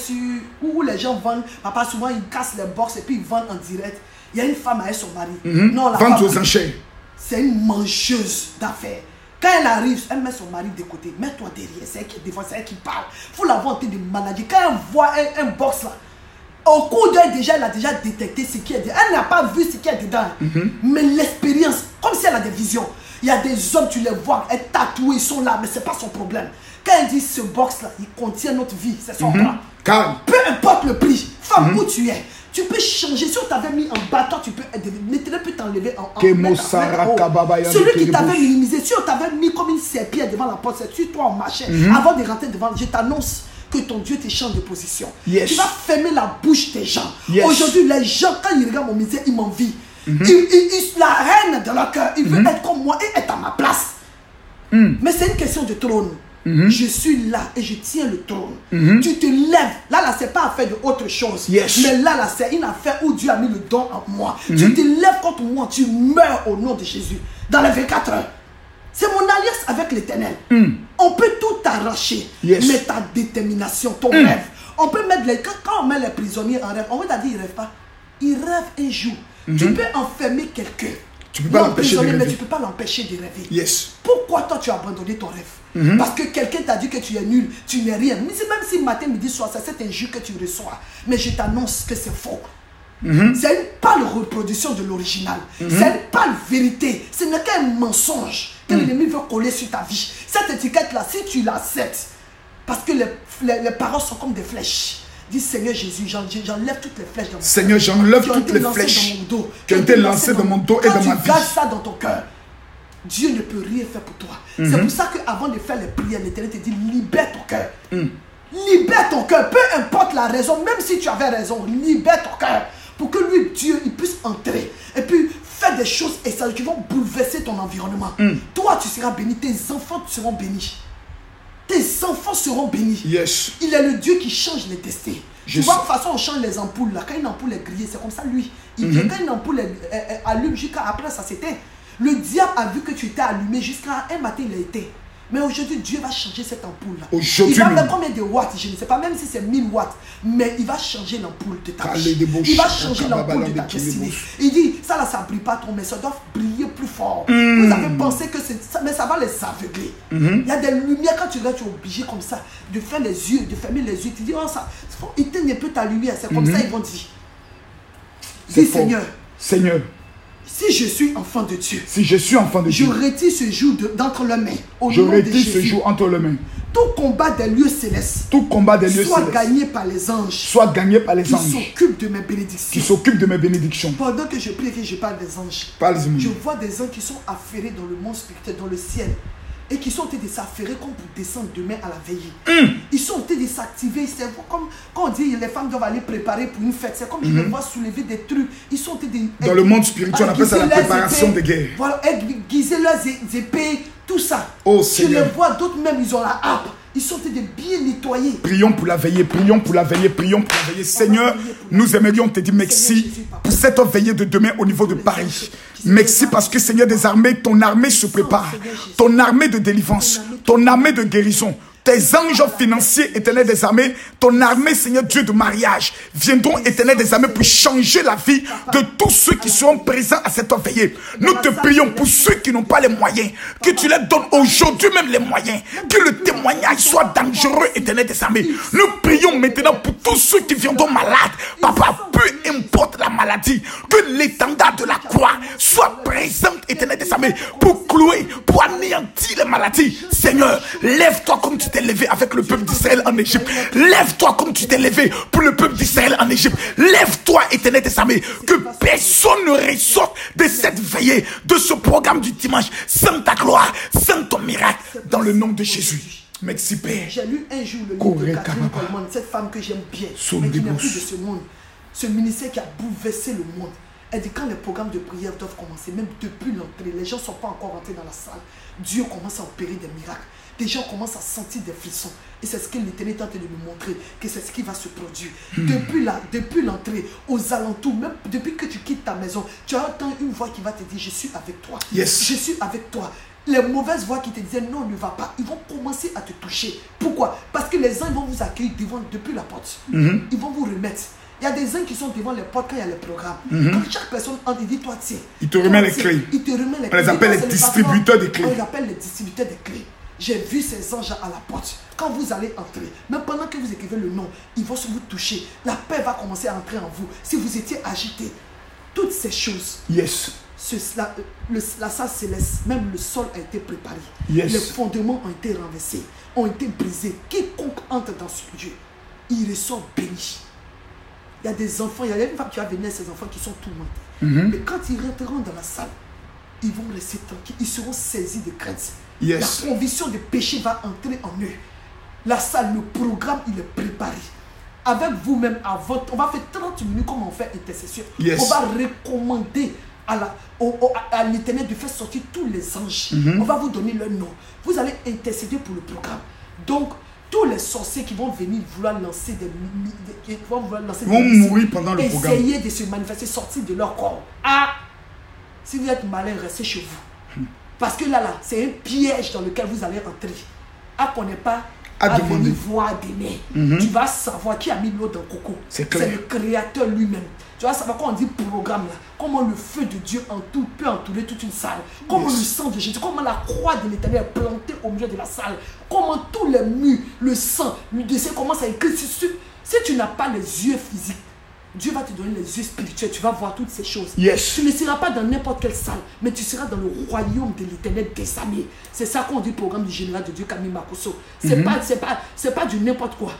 où les gens vendent. Papa, souvent, ils cassent les box et puis ils vendent en direct. Il y a une femme avec son mari. Non, la vente femme, aux enchères. c'est une mangeuse d'affaires. Quand elle arrive, elle met son mari de côté. Mets-toi derrière, c'est elle qui est devant, c'est elle qui parle. Il faut la voir en train de manager. Quand elle voit un box là, au coup d'œil déjà, elle a déjà détecté ce qui est dedans. Elle n'a pas vu ce qui est dedans. Mais l'expérience, comme si elle a des visions. Il y a des hommes, tu les vois, elles tatouées, ils sont là, mais ce n'est pas son problème. Quand elle dit ce box là, il contient notre vie, c'est son plan. Peu importe le prix, femme où tu es. Tu peux changer. Si on t'avait mis en bas, toi tu peux ne plus t'enlever en celui qui t'avait minimisé, si on t'avait mis comme une serpillère devant la porte, c'est sur toi on marchait. Avant de rentrer devant, je t'annonce que ton Dieu te change de position. Tu vas fermer la bouche des gens. Aujourd'hui, les gens, quand ils regardent mon misère, ils m'envient. La reine de leur cœur, ils veulent être comme moi et être à ma place. Mais c'est une question de trône. Je suis là et je tiens le trône. Tu te lèves. Là, c'est pas affaire de autre chose. Mais là, c'est une affaire où Dieu a mis le don en moi. Tu te lèves contre moi, tu meurs au nom de Jésus. Dans les 24 heures. C'est mon alliance avec l'Éternel. On peut tout arracher. Mais ta détermination, ton rêve. On peut mettre quand on met les prisonniers en rêve, on va te dire, ils ne rêvent pas. Ils rêvent un jour. Tu peux enfermer quelqu'un. Tu peux pas l'empêcher de rêver. Mais tu peux pas l'empêcher de rêver. Pourquoi toi tu as abandonné ton rêve? Parce que quelqu'un t'a dit que tu es nul, tu n'es rien. Même si matin, midi, soir, c'est cette injure que tu reçois. Mais je t'annonce que c'est faux. C'est une pâle reproduction de l'original. C'est une pâle vérité. Ce n'est qu'un mensonge que l'ennemi veut coller sur ta vie. Cette étiquette-là, si tu l'acceptes, parce que les paroles sont comme des flèches. Dis Seigneur Jésus, j'enlève toutes les flèches dans mon dos. Seigneur, j'enlève toutes les flèches qui ont été lancées dans mon dos et dans ma vie. Quand tu gardes ça dans ton cœur, Dieu ne peut rien faire pour toi. C'est pour ça qu'avant de faire les prières, l'Éternel te dit libère ton cœur. Libère ton cœur, peu importe la raison, même si tu avais raison, libère ton cœur. Pour que lui, Dieu, il puisse entrer et puis faire des choses essentielles qui vont bouleverser ton environnement. Toi, tu seras béni, tes enfants seront bénis. Tes enfants seront bénis. Il est le Dieu qui change les destinées. Tu vois, de toute façon, on change les ampoules. Là. Quand une ampoule est grillée, c'est comme ça, lui. Quand une ampoule allume, jusqu'à après, ça s'éteint. Le diable a vu que tu étais allumé jusqu'à un matin, il a été. Mais aujourd'hui, Dieu va changer cette ampoule-là. Il va mettre combien de watts? Je ne sais pas, même si c'est 1000 watts. Mais il va changer l'ampoule de ta vie. Il va changer l'ampoule de ta destinée. Il dit, ça là, ça ne brille pas trop, mais ça doit briller plus fort. Vous avez pensé que c'est... Mais ça va les aveugler. Il y a des lumières, quand tu regardes, tu es obligé comme ça de faire les yeux, de fermer les yeux. Tu dis, oh ça, éteigne un peu ta lumière. C'est comme ça, ils vont dire. Dis, Seigneur. Si je suis enfant de Dieu, je retire ce jour d'entre les mains. Je retire ce jour entre les mains. Tout combat des lieux célestes, soit gagné par les anges, qui s'occupent de mes bénédictions. Pendant que je prie et que je parle des anges, je vois des anges qui sont affairés dans le monde spirituel, dans le ciel. et qui sont en train de s'affairer comme pour descendre demain à la veillée. Ils sont en train de s'activer. C'est comme quand on dit les femmes doivent aller préparer pour une fête. C'est comme je les vois soulever des trucs. Ils sont en train de... Dans le monde spirituel, on appelle ça la préparation épées, de guerre. Voilà, aiguiser leurs épées, tout ça. Oh je Seigneur. les vois, d'autres même, ils ont la harpe. Ils sont en train de bien nettoyer. Prions pour la veillée, prions pour la veillée, prions pour la veillée. Seigneur, nous aimerions te dire merci pour cette veillée de demain au niveau de Paris. Merci parce que Seigneur des armées, ton armée se prépare. Ton armée de délivrance, ton armée de guérison. Tes anges financiers, éternel des armées, ton armée, Seigneur Dieu de mariage, viendront, éternel des armées, pour changer la vie de tous ceux qui seront présents à cette veillée. Nous te prions pour ceux qui n'ont pas les moyens, que tu leur donnes aujourd'hui même les moyens, que le témoignage soit dangereux, éternel des armées. Nous prions maintenant pour tous ceux qui viendront malades, papa, peu importe la maladie, que l'étendard de la croix soit présente, éternel des armées, pour clouer, pour anéantir les maladies. Seigneur, lève-toi comme tu t'es levé avec le peuple d'Israël en Égypte. Lève-toi comme tu t'es levé pour le peuple d'Israël en Égypte. Lève-toi, éternel des armées, que personne ne ressorte de cette veillée, de ce programme du dimanche, sans ta gloire, sans ton miracle, dans le nom de Jésus. Merci Père. J'ai lu un jour le livre de Catherine Coleman, cette femme que j'aime bien, mais qui n'est plus de ce monde. Ce ministère qui a bouleversé le monde. Elle dit quand les programmes de prière doivent commencer, même depuis l'entrée, les gens ne sont pas encore rentrés dans la salle. Dieu commence à opérer des miracles. Les gens commencent à sentir des frissons. Et c'est ce que l'Éternel est en train de nous montrer, que c'est ce qui va se produire. Depuis l'entrée, aux alentours, même depuis que tu quittes ta maison, tu as entendu une voix qui va te dire, je suis avec toi. Yes. Je suis avec toi. Les mauvaises voix qui te disaient, non, ne va pas, ils vont commencer à te toucher. Pourquoi? Parce que les uns vont vous accueillir depuis la porte. Ils vont vous remettre. Il y a des uns qui sont devant les portes quand il y a les programmes. Quand chaque personne entre, il dit, toi, tiens. Il te remet les clés. Il te remet les clés. On les appelle les distributeurs des clés. On les appelle les distributeurs des clés. J'ai vu ces anges à la porte. Quand vous allez entrer, même pendant que vous écrivez le nom, ils vont vous toucher. La paix va commencer à entrer en vous. Si vous étiez agité, toutes ces choses. Yes. La salle céleste, même le sol a été préparé. Yes. Les fondements ont été renversés, ont été brisés. Quiconque entre dans ce lieu, il ressort béni. Il y a des enfants, il y a une femme qui va venir, ces enfants qui sont tourmentés. Mais quand ils rentreront dans la salle, ils vont rester tranquilles, ils seront saisis de crainte. Yes. La conviction de péché va entrer en eux. La salle, le programme, il est préparé. Avec vous-même, on va faire 30 minutes comme on fait intercession. Yes. On va recommander à l'Éternel de faire sortir tous les anges. On va vous donner leur nom. Vous allez intercéder pour le programme. Donc, tous les sorciers qui vont venir vouloir lancer des vont mourir pendant le programme. Essayer de se manifester, sortir de leur corps. Ah! Si vous êtes malin, restez chez vous. Parce que là, c'est un piège dans lequel vous allez entrer. Qu'on n'est pas à venir voir d'aimer. Tu vas savoir qui a mis l'eau dans le coco. C'est le créateur lui-même. Tu vas savoir quand on dit programme là, comment le feu de Dieu peut entourer toute une salle. Comment le sang de Jésus, comment la croix de l'Éternel est plantée au milieu de la salle. Comment tous les murs, le sang, le décès commence à écrire. Si tu n'as pas les yeux physiques, Dieu va te donner les yeux spirituels, tu vas voir toutes ces choses. Yes. Tu ne seras pas dans n'importe quelle salle, mais tu seras dans le royaume de l'Éternel des armées. C'est ça qu'on dit programme du général de Dieu Camille Makoso. C'est pas du n'importe quoi.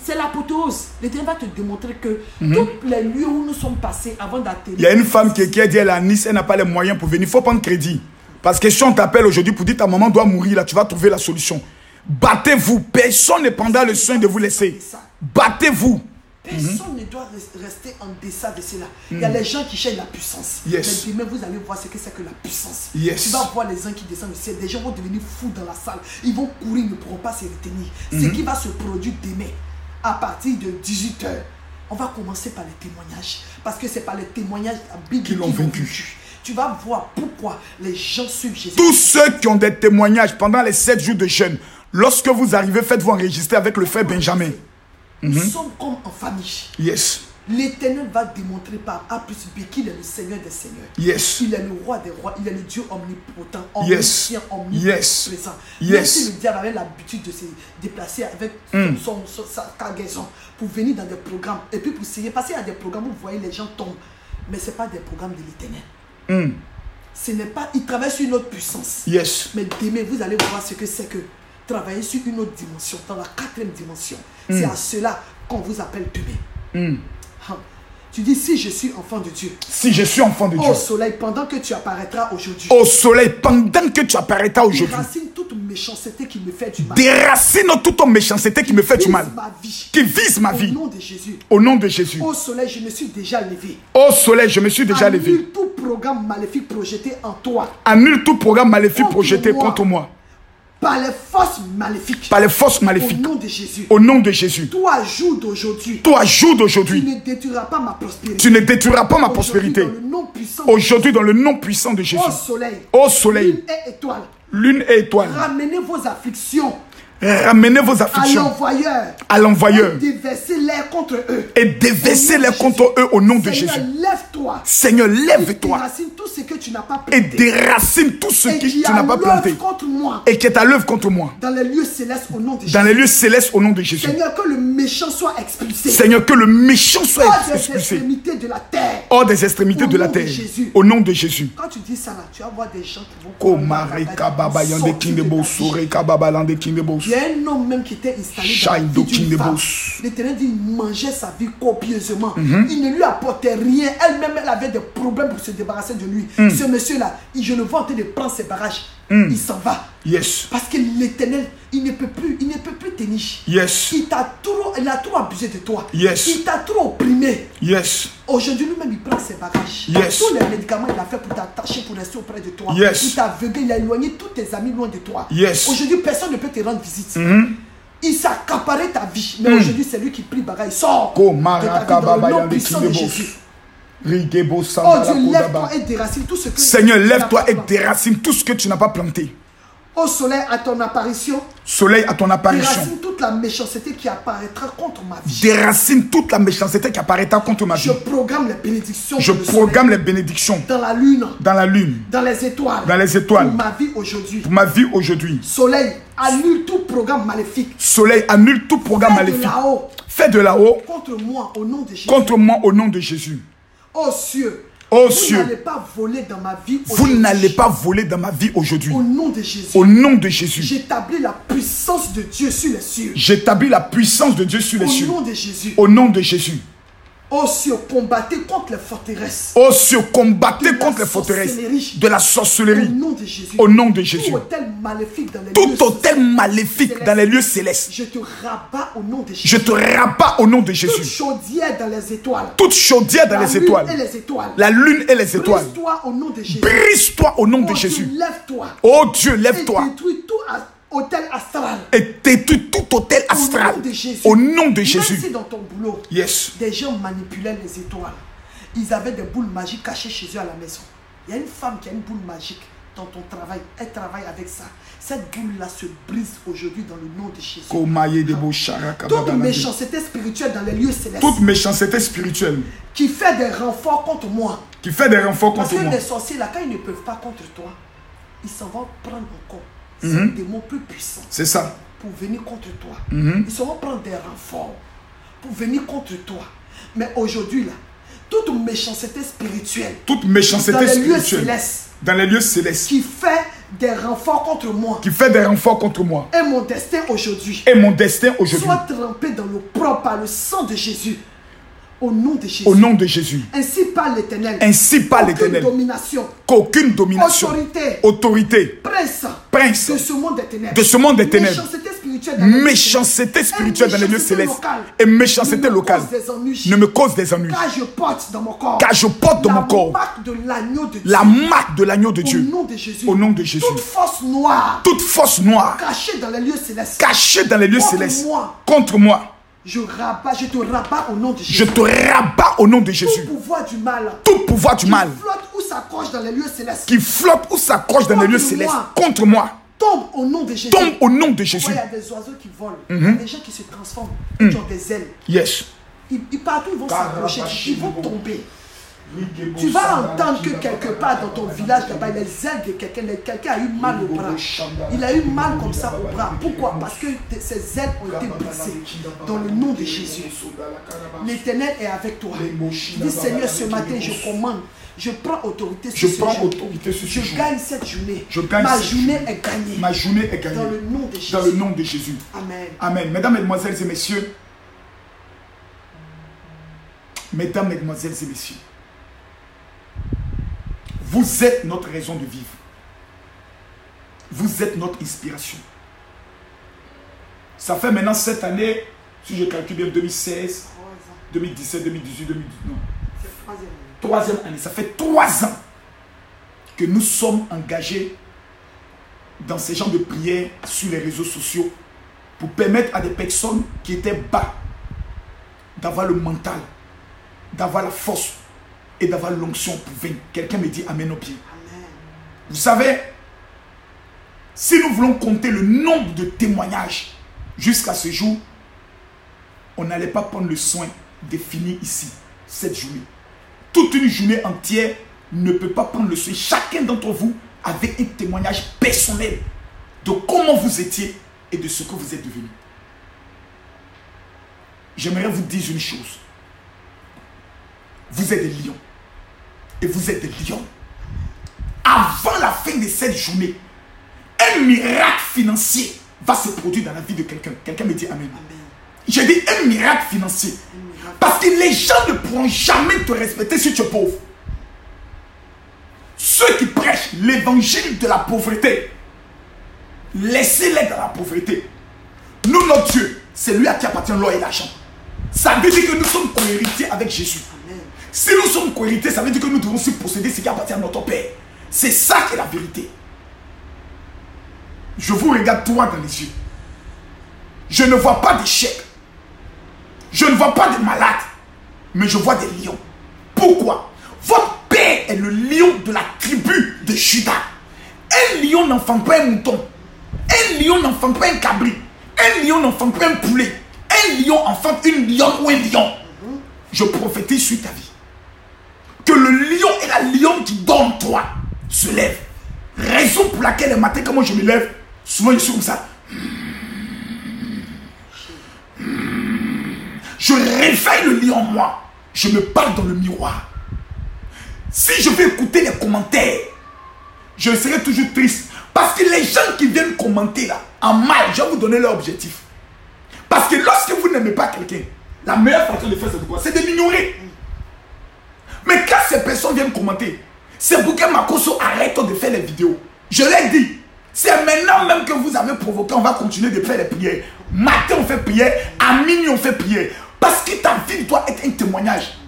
C'est l'apothéose. L'Éternel va te démontrer que tous les lieux où nous sommes passés avant d'atterrir. Il y a une femme qui a dit elle est à Nice, elle n'a pas les moyens pour venir. Il faut prendre crédit. Parce que si on t'appelle aujourd'hui pour dire ta maman doit mourir, là, tu vas trouver la solution. Battez-vous. Personne ne prendra le soin de vous laisser. Battez-vous. Personne ne doit rester en deçà de cela. Il y a les gens qui cherchent la puissance. Yes. Mais demain, vous allez voir ce que c'est que la puissance. Yes. Tu vas voir les uns qui descendent du ciel. Des gens vont devenir fous dans la salle. Ils vont courir, ils ne pourront pas se retenir. Ce qui va se produire demain, à partir de 18h, on va commencer par les témoignages. Parce que c'est par les témoignages de la Bible qui l'ont vaincu. Tu vas voir pourquoi les gens suivent Jésus. Tous ceux qui ont des témoignages pendant les 7 jours de jeûne, lorsque vous arrivez, faites-vous enregistrer avec le frère Benjamin. Nous sommes comme en famille. Yes. L'Éternel va démontrer par A plus B qu'il est le Seigneur des Seigneurs. Yes. Il est le roi des rois. Il est le Dieu omnipotent, omniscient, omniprésent. Même si le diable avait l'habitude de se déplacer avec sa cargaison pour venir dans des programmes et puis pour essayer. Parce qu'il y a des programmes où vous voyez les gens tombent. Mais ce n'est pas des programmes de l'Éternel. Ce n'est pas. Il travaille sur une autre puissance. Yes. Mais demain, vous allez voir ce que c'est que travailler sur une autre dimension, dans la 4e dimension. C'est à cela qu'on vous appelle demain. Tu dis, si je suis enfant de Dieu. Si je suis enfant de Dieu. Au soleil, pendant que tu apparaîtras aujourd'hui. Au soleil, pendant que tu apparaîtras aujourd'hui. Racine toute méchanceté qui me fait du mal. Déracine toute méchanceté qui me fait du mal. Ma vie. Qui vise ma Au vie. nom de Jésus. Au nom de Jésus. Au soleil, je me suis déjà levé. Au soleil, je me suis déjà levé. Annule tout programme maléfique projeté en toi. Annule tout programme maléfique Contre projeté moi. contre moi. Par les forces maléfiques. Par les forces Au maléfiques. nom de Jésus. Au nom de Jésus. Toi, jour d'aujourd'hui. Toi, jour Tu d'aujourd'hui, ne détruiras pas ma prospérité. tu ne détruiras pas ma Aujourd'hui, prospérité. dans le nom puissant de Aujourd'hui, dans le nom puissant de Jésus. Au soleil. Au soleil, Lune et étoile. lune et étoile, Ramenez vos afflictions ramenez vos à afflictions l'envoyeur. à l'envoyeur Déversez-les contre eux. et déversez-les contre eux au nom de Seigneur, Jésus. lève-toi. Seigneur, lève-toi Déracine tout ce que tu n'as pas et planté. déracine tout ce Et que qui tu n'as a pas planté l'œuvre contre moi. et qui est à l'œuvre contre moi. Dans les lieux célestes au nom de Jésus. Dans les lieux célestes au nom de Jésus. Seigneur, que le méchant soit expulsé. Seigneur, que le méchant soit Hors des expulsé extrémités de la terre. hors des extrémités Au de la nom de terre. Jésus. Au nom de Jésus. Quand tu dis ça là, tu vas voir des gens qui vont Komareka baba yande sortir de kindebo ta vie. soreka baba lande kindebo. Il y a un homme même qui était installé dans la Shaido vie d'une Kindebos. femme. L'Éternel dit il mangeait sa vie copieusement. Il ne lui apportait rien. Elle-même, elle avait des problèmes pour se débarrasser de lui. Ce monsieur-là, je le vois en train de prendre ses barrages. Il s'en va. Yes. Parce que l'Éternel, il ne peut plus tenir. Yes. Il a trop abusé de toi. Yes. Il t'a trop opprimé. Yes. Aujourd'hui, lui-même, il prend ses bagages. Yes. Tous les médicaments qu'il a fait pour t'attacher, pour rester auprès de toi. Yes. Il t'a aveuglé, il a éloigné tous tes amis loin de toi. Yes. Aujourd'hui, personne ne peut te rendre visite. Il s'est accaparé ta vie. Mais aujourd'hui, c'est lui qui prie bagaille. Sors de ta vie Komaraka dans le baba nom yande puissant de kindebo. Jésus. Rigebo Oh sandala Dieu, kodaba. lève-toi et déracine tout ce que Seigneur, tu n'as lève-toi pas et planté. déracine tout ce que tu n'as pas planté. Au soleil, à ton apparition, Soleil à ton apparition. déracine toute la méchanceté qui apparaîtra contre ma vie. Déracine toute la méchanceté qui apparaîtra contre ma Je vie. programme les bénédictions Je dans le programme soleil, les bénédictions dans la lune, dans la lune, dans les étoiles, dans les étoiles, pour ma vie aujourd'hui. pour ma vie aujourd'hui. Soleil, annule tout programme maléfique. Soleil, annule tout programme Fais de maléfique. là-haut Fais de là-haut contre moi au nom de Jésus. contre moi au nom de Jésus. Ô cieux, Ô vous cieux, n'allez pas voler dans ma vie vous aujourd'hui. n'allez pas voler dans ma vie aujourd'hui. Au nom de Jésus, Au nom de Jésus, j'établis la puissance de Dieu sur les cieux. j'établis la puissance de Dieu sur les cieux. Au nom de Jésus. Au nom de Jésus. Ô cieux, combattez contre les forteresses. Ô cieux, combattez De la contre les forteresses sorcellerie. de la Au sorcellerie. nom de Jésus. Au nom de Jésus. Tout hôtel maléfique dans les lieux Tout hôtel célestes. maléfique dans les lieux célestes. Je te rabats au nom de Jésus. Je te rabats au nom de Toute Jésus. chaudière dans les étoiles. Toute chaudière dans La les lune étoiles. et les étoiles. La lune et les étoiles. Brise-toi au nom de Jésus. Brise-toi au nom Oh de Dieu, Jésus. lève-toi. Oh Dieu, Et lève-toi détruis tout hôtel astral. et détruis tout hôtel astral. Au nom de Jésus. Au nom de Même Jésus. si dans ton boulot, Yes. des gens manipulaient les étoiles. Ils avaient des boules magiques cachées chez eux à la maison. Il y a une femme qui a une boule magique dans ton travail. Elle travaille avec ça. Cette boule-là se brise aujourd'hui dans le nom de Jésus. Komaye de Boshara Toute Kababalande. méchanceté spirituelle dans les lieux célestes Toute méchanceté spirituelle qui fait des renforts contre moi. qui fait des renforts Parce contre que moi. les sorciers, là, quand ils ne peuvent pas contre toi, ils s'en vont prendre encore. C'est un démon plus puissant C'est ça. pour venir contre toi. Ils s'en vont prendre des renforts pour venir contre toi. Mais aujourd'hui, là, toute méchanceté spirituelle Toute dans méchanceté les lieux spirituelle célestes dans les lieux célestes qui fait des renforts contre moi qui fait des renforts contre moi. et mon destin aujourd'hui Et mon destin aujourd'hui. soit trempé dans le propre par le sang de Jésus. Au nom de Jésus. Au nom de Jésus. Ainsi par l'Éternel. Ainsi par Aucune l'Éternel. domination, Qu'aucune domination, autorité, autorité, prince prince de ce monde des ténèbres. de ce monde des ténèbres, Méchanceté spirituelle dans les lieux méchanceté spirituelle dans les lieux méchanceté célestes locale et méchanceté ne me locale cause des ennuis. ne me cause des ennuis. Car je porte dans mon corps Car je porte dans la mon corps marque de l'agneau de Dieu. la marque de l'agneau de Au Dieu. nom de Jésus. Au nom de Jésus. Toute force noire Toute force noire cachée dans les lieux célestes. cachée dans les lieux Contre célestes moi. contre moi, Je te rabats au nom de je Jésus. te rabats au nom de Jésus. Tout pouvoir du mal Tout pouvoir du mal qui flotte ou s'accroche dans les lieux célestes qui flotte ou s'accroche dans les lieux Contre célestes moi. contre moi tombe au nom de Jésus. tombe au nom de Il Jésus. y a des oiseaux qui volent. Il y a des gens qui se transforment. Qui ont des ailes. Yes. Partout, ils vont s'approcher. Ils vont tomber. Tu vas entendre que quelque part dans ton village là-bas, les ailes de quelqu'un, quelqu'un a eu mal au bras. Il a eu mal comme ça au bras. Pourquoi? Parce que ses ailes ont été brisées. Dans le nom de Jésus. L'Éternel est avec toi. Dis Seigneur, ce matin, je commande. Je prends autorité sur Je ce prends jour. autorité sur ce Je jour. gagne cette journée. Je gagne Ma cette journée journée. est gagnée. Ma journée est gagnée. Dans le nom de Jésus. Dans le nom de Jésus. Amen. Amen. Mesdames, Mesdemoiselles et Messieurs. Mesdames, Mesdemoiselles et Messieurs. Vous êtes notre raison de vivre. Vous êtes notre inspiration. Ça fait maintenant 7 années, si je calcule bien, 2016, 2017, 2018, 2019. Non. C'est 3e année. Ça fait 3 ans que nous sommes engagés dans ces genres de prières sur les réseaux sociaux pour permettre à des personnes qui étaient bas d'avoir le mental, d'avoir la force et d'avoir l'onction pour vaincre. Quelqu'un me dit amen au pied. Amen. Vous savez, si nous voulons compter le nombre de témoignages jusqu'à ce jour, on n'allait pas prendre le soin de finir ici, cette journée. Toute une journée entière ne peut pas prendre le soin. Chacun d'entre vous avait un témoignage personnel de comment vous étiez et de ce que vous êtes devenu. J'aimerais vous dire une chose. Vous êtes des lions. Et vous êtes des lions. Avant la fin de cette journée, un miracle financier va se produire dans la vie de quelqu'un. Quelqu'un me dit amen. J'ai dit un miracle financier. Parce que les gens ne pourront jamais te respecter si tu es pauvre. Ceux qui prêchent l'évangile de la pauvreté, laissez-les dans la pauvreté. Nous, notre Dieu, c'est lui à qui appartient l'or et l'argent. Ça veut dire que nous sommes co-héritiers avec Jésus. Si nous sommes co-héritiers, ça veut dire que nous devons aussi posséder ce qui appartient à notre Père. C'est ça qui est la vérité. Je vous regarde droit dans les yeux. Je ne vois pas d'échecs. Je ne vois pas de malades. Mais je vois des lions. Pourquoi? Votre père est le lion de la tribu de Juda. Un lion n'enfante pas un mouton. Un lion n'enfante pas un cabri. Un lion n'enfante pas un poulet. Un lion enfante une lionne ou un lion. Je prophétise sur ta vie que le lion et la lionne qui dorment toi se lèvent. Raison pour laquelle le matin, quand moi je me lève, souvent je suis comme ça. Je réveille le lion en moi. Je me parle dans le miroir. Si je vais écouter les commentaires, je serai toujours triste. Parce que les gens qui viennent commenter là, en mal, je vais vous donner leur objectif. Parce que lorsque vous n'aimez pas quelqu'un, la meilleure façon de faire c'est de quoi? C'est de l'ignorer. Mais quand ces personnes viennent commenter, c'est pour que Makoso arrête de faire les vidéos. Je l'ai dit. C'est maintenant même que vous avez provoqué, on va continuer de faire les prières. Matin on fait prière, à minuit on fait prière. Parce que ta vie doit être un témoignage.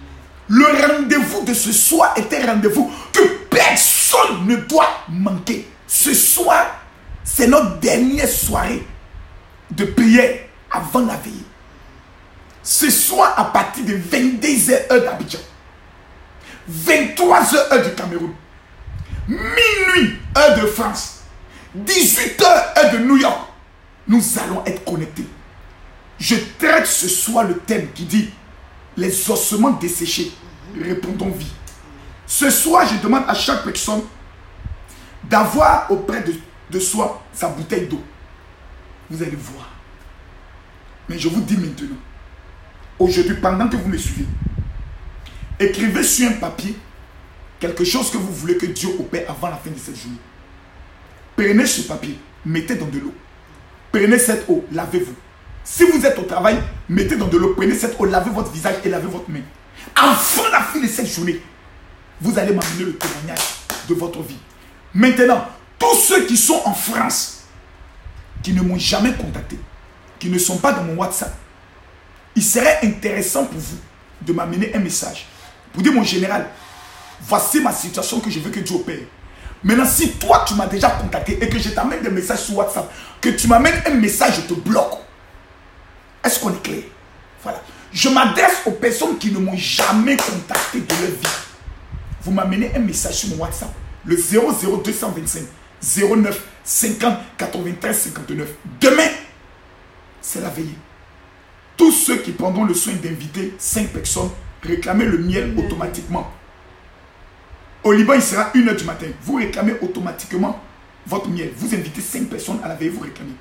Le rendez-vous de ce soir est un rendez-vous que personne ne doit manquer. Ce soir, c'est notre dernière soirée de prière avant la veillée. Ce soir, à partir de 22h heure d'Abidjan, 23h heure du Cameroun, minuit heure de France, 18h heure de New York, nous allons être connectés. Je traite ce soir le thème qui dit les ossements desséchés, répondons vie. Ce soir, je demande à chaque personne d'avoir auprès de soi sa bouteille d'eau. Vous allez voir. Mais je vous dis maintenant, aujourd'hui, pendant que vous me suivez, écrivez sur un papier quelque chose que vous voulez que Dieu opère avant la fin de cette journée. Prenez ce papier, mettez dans de l'eau. Prenez cette eau, lavez-vous. Si vous êtes au travail, mettez dans de l'eau, prenez cette eau, lavez votre visage et lavez votre main. Avant la fin de cette journée, vous allez m'amener le témoignage de votre vie. Maintenant, tous ceux qui sont en France, qui ne m'ont jamais contacté, qui ne sont pas dans mon WhatsApp, il serait intéressant pour vous de m'amener un message. Pour dire, mon général, voici ma situation que je veux que Dieu opère. Maintenant, si toi, tu m'as déjà contacté et que je t'amène des messages sur WhatsApp, que tu m'amènes un message, je te bloque. Est-ce qu'on est clair? Voilà. Je m'adresse aux personnes qui ne m'ont jamais contacté de leur vie. Vous m'amenez un message sur mon WhatsApp. Le 00225 09 50 93 59. Demain, c'est la veillée. Tous ceux qui prendront le soin d'inviter 5 personnes, réclamez le miel automatiquement. Au Liban, il sera 1h du matin. Vous réclamez automatiquement votre miel. Vous invitez 5 personnes à la veille, vous réclamez.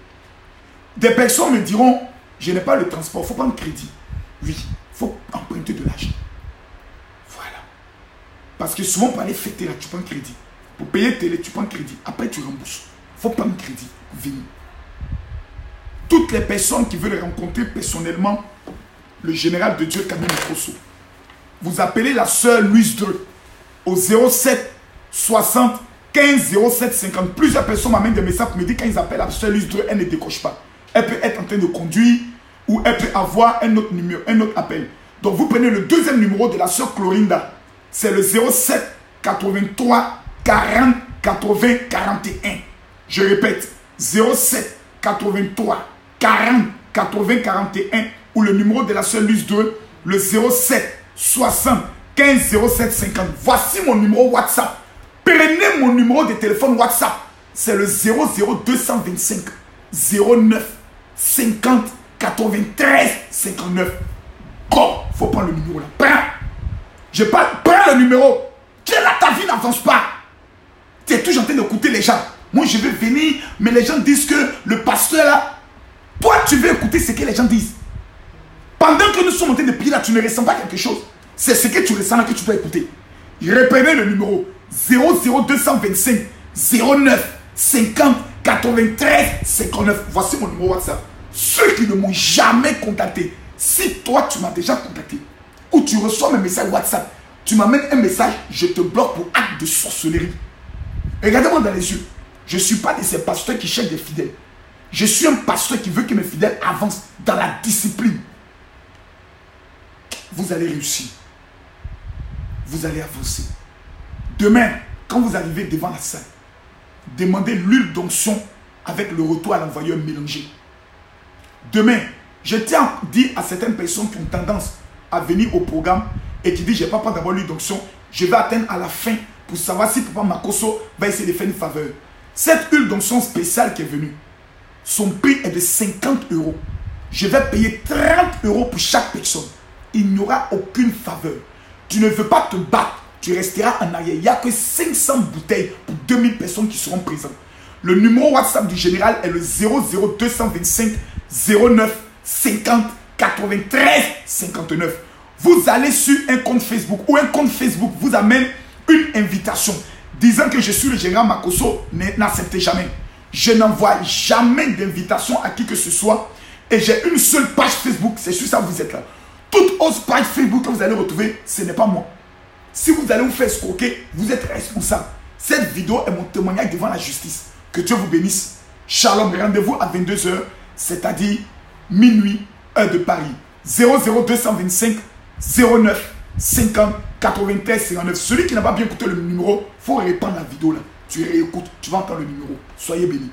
Des personnes me diront, je n'ai pas le transport, il faut prendre crédit. Oui, il faut emprunter de l'argent. Voilà. Parce que souvent, pour aller fêter là, tu prends crédit. Pour payer télé, tu prends crédit. Après, tu rembourses. Il faut prendre crédit. Venez. Toutes les personnes qui veulent rencontrer personnellement le général de Dieu, Camille Kosso, vous appelez la sœur Louise Dreux au 07 60 15 07 50. Plusieurs personnes m'amènent des messages pour me dire quand ils appellent la soeur Lise Drouet, elle ne décroche pas. Elle peut être en train de conduire ou elle peut avoir un autre numéro, un autre appel. Donc vous prenez le deuxième numéro de la soeur Clorinda. C'est le 07 83 40 80 41. Je répète, 07 83 40 80 41 ou le numéro de la soeur Lise Drouet, le 07 60 15 07 50. Voici mon numéro WhatsApp. Prenez mon numéro de téléphone WhatsApp. C'est le 00225 09 50 93 59. Go, faut prendre le numéro là. Prends le numéro. Qui est là, ta vie n'avance pas. Tu es toujours en train d'écouter les gens. Moi, je vais venir, mais les gens disent que le pasteur là, toi, tu veux écouter ce que les gens disent. Pendant que nous sommes en train de prier là, tu ne ressens pas quelque chose. C'est ce que tu ressens là que tu dois écouter. Reprenez le numéro 00225 09 50 93 59. Voici mon numéro WhatsApp. Ceux qui ne m'ont jamais contacté, si toi tu m'as déjà contacté ou tu reçois mes messages WhatsApp, tu m'amènes un message, je te bloque pour acte de sorcellerie. Regardez-moi dans les yeux. Je ne suis pas de ces pasteurs qui cherchent des fidèles. Je suis un pasteur qui veut que mes fidèles avancent dans la discipline. Vous allez réussir. Vous allez avancer. Demain, quand vous arrivez devant la salle, demandez l'huile d'onction avec le retour à l'envoyeur mélangé. Demain, je tiens à dire à certaines personnes qui ont tendance à venir au programme et qui disent je n'ai pas peur d'avoir l'huile d'onction, je vais attendre à la fin pour savoir si Papa Makoso va essayer de faire une faveur. Cette huile d'onction spéciale qui est venue, son prix est de 50 €. Je vais payer 30 € pour chaque personne. Il n'y aura aucune faveur. Tu ne veux pas te battre, tu resteras en arrière. Il n'y a que 500 bouteilles pour 2000 personnes qui seront présentes. Le numéro WhatsApp du général est le 00225 09 50 93 59. Vous allez sur un compte Facebook ou un compte Facebook vous amène une invitation disant que je suis le général Makoso. N'acceptez jamais. Je n'envoie jamais d'invitation à qui que ce soit et j'ai une seule page Facebook. C'est sur ça que vous êtes là. Toute autre page Facebook que vous allez retrouver, ce n'est pas moi. Si vous allez vous faire escroquer, vous êtes responsable. Cette vidéo est mon témoignage devant la justice. Que Dieu vous bénisse. Shalom, rendez-vous à 22 h, c'est-à-dire minuit, heure de Paris. 00225 09 50 93 59. Celui qui n'a pas bien écouté le numéro, il faut répandre la vidéo là. Tu réécoutes, tu vas entendre le numéro. Soyez bénis.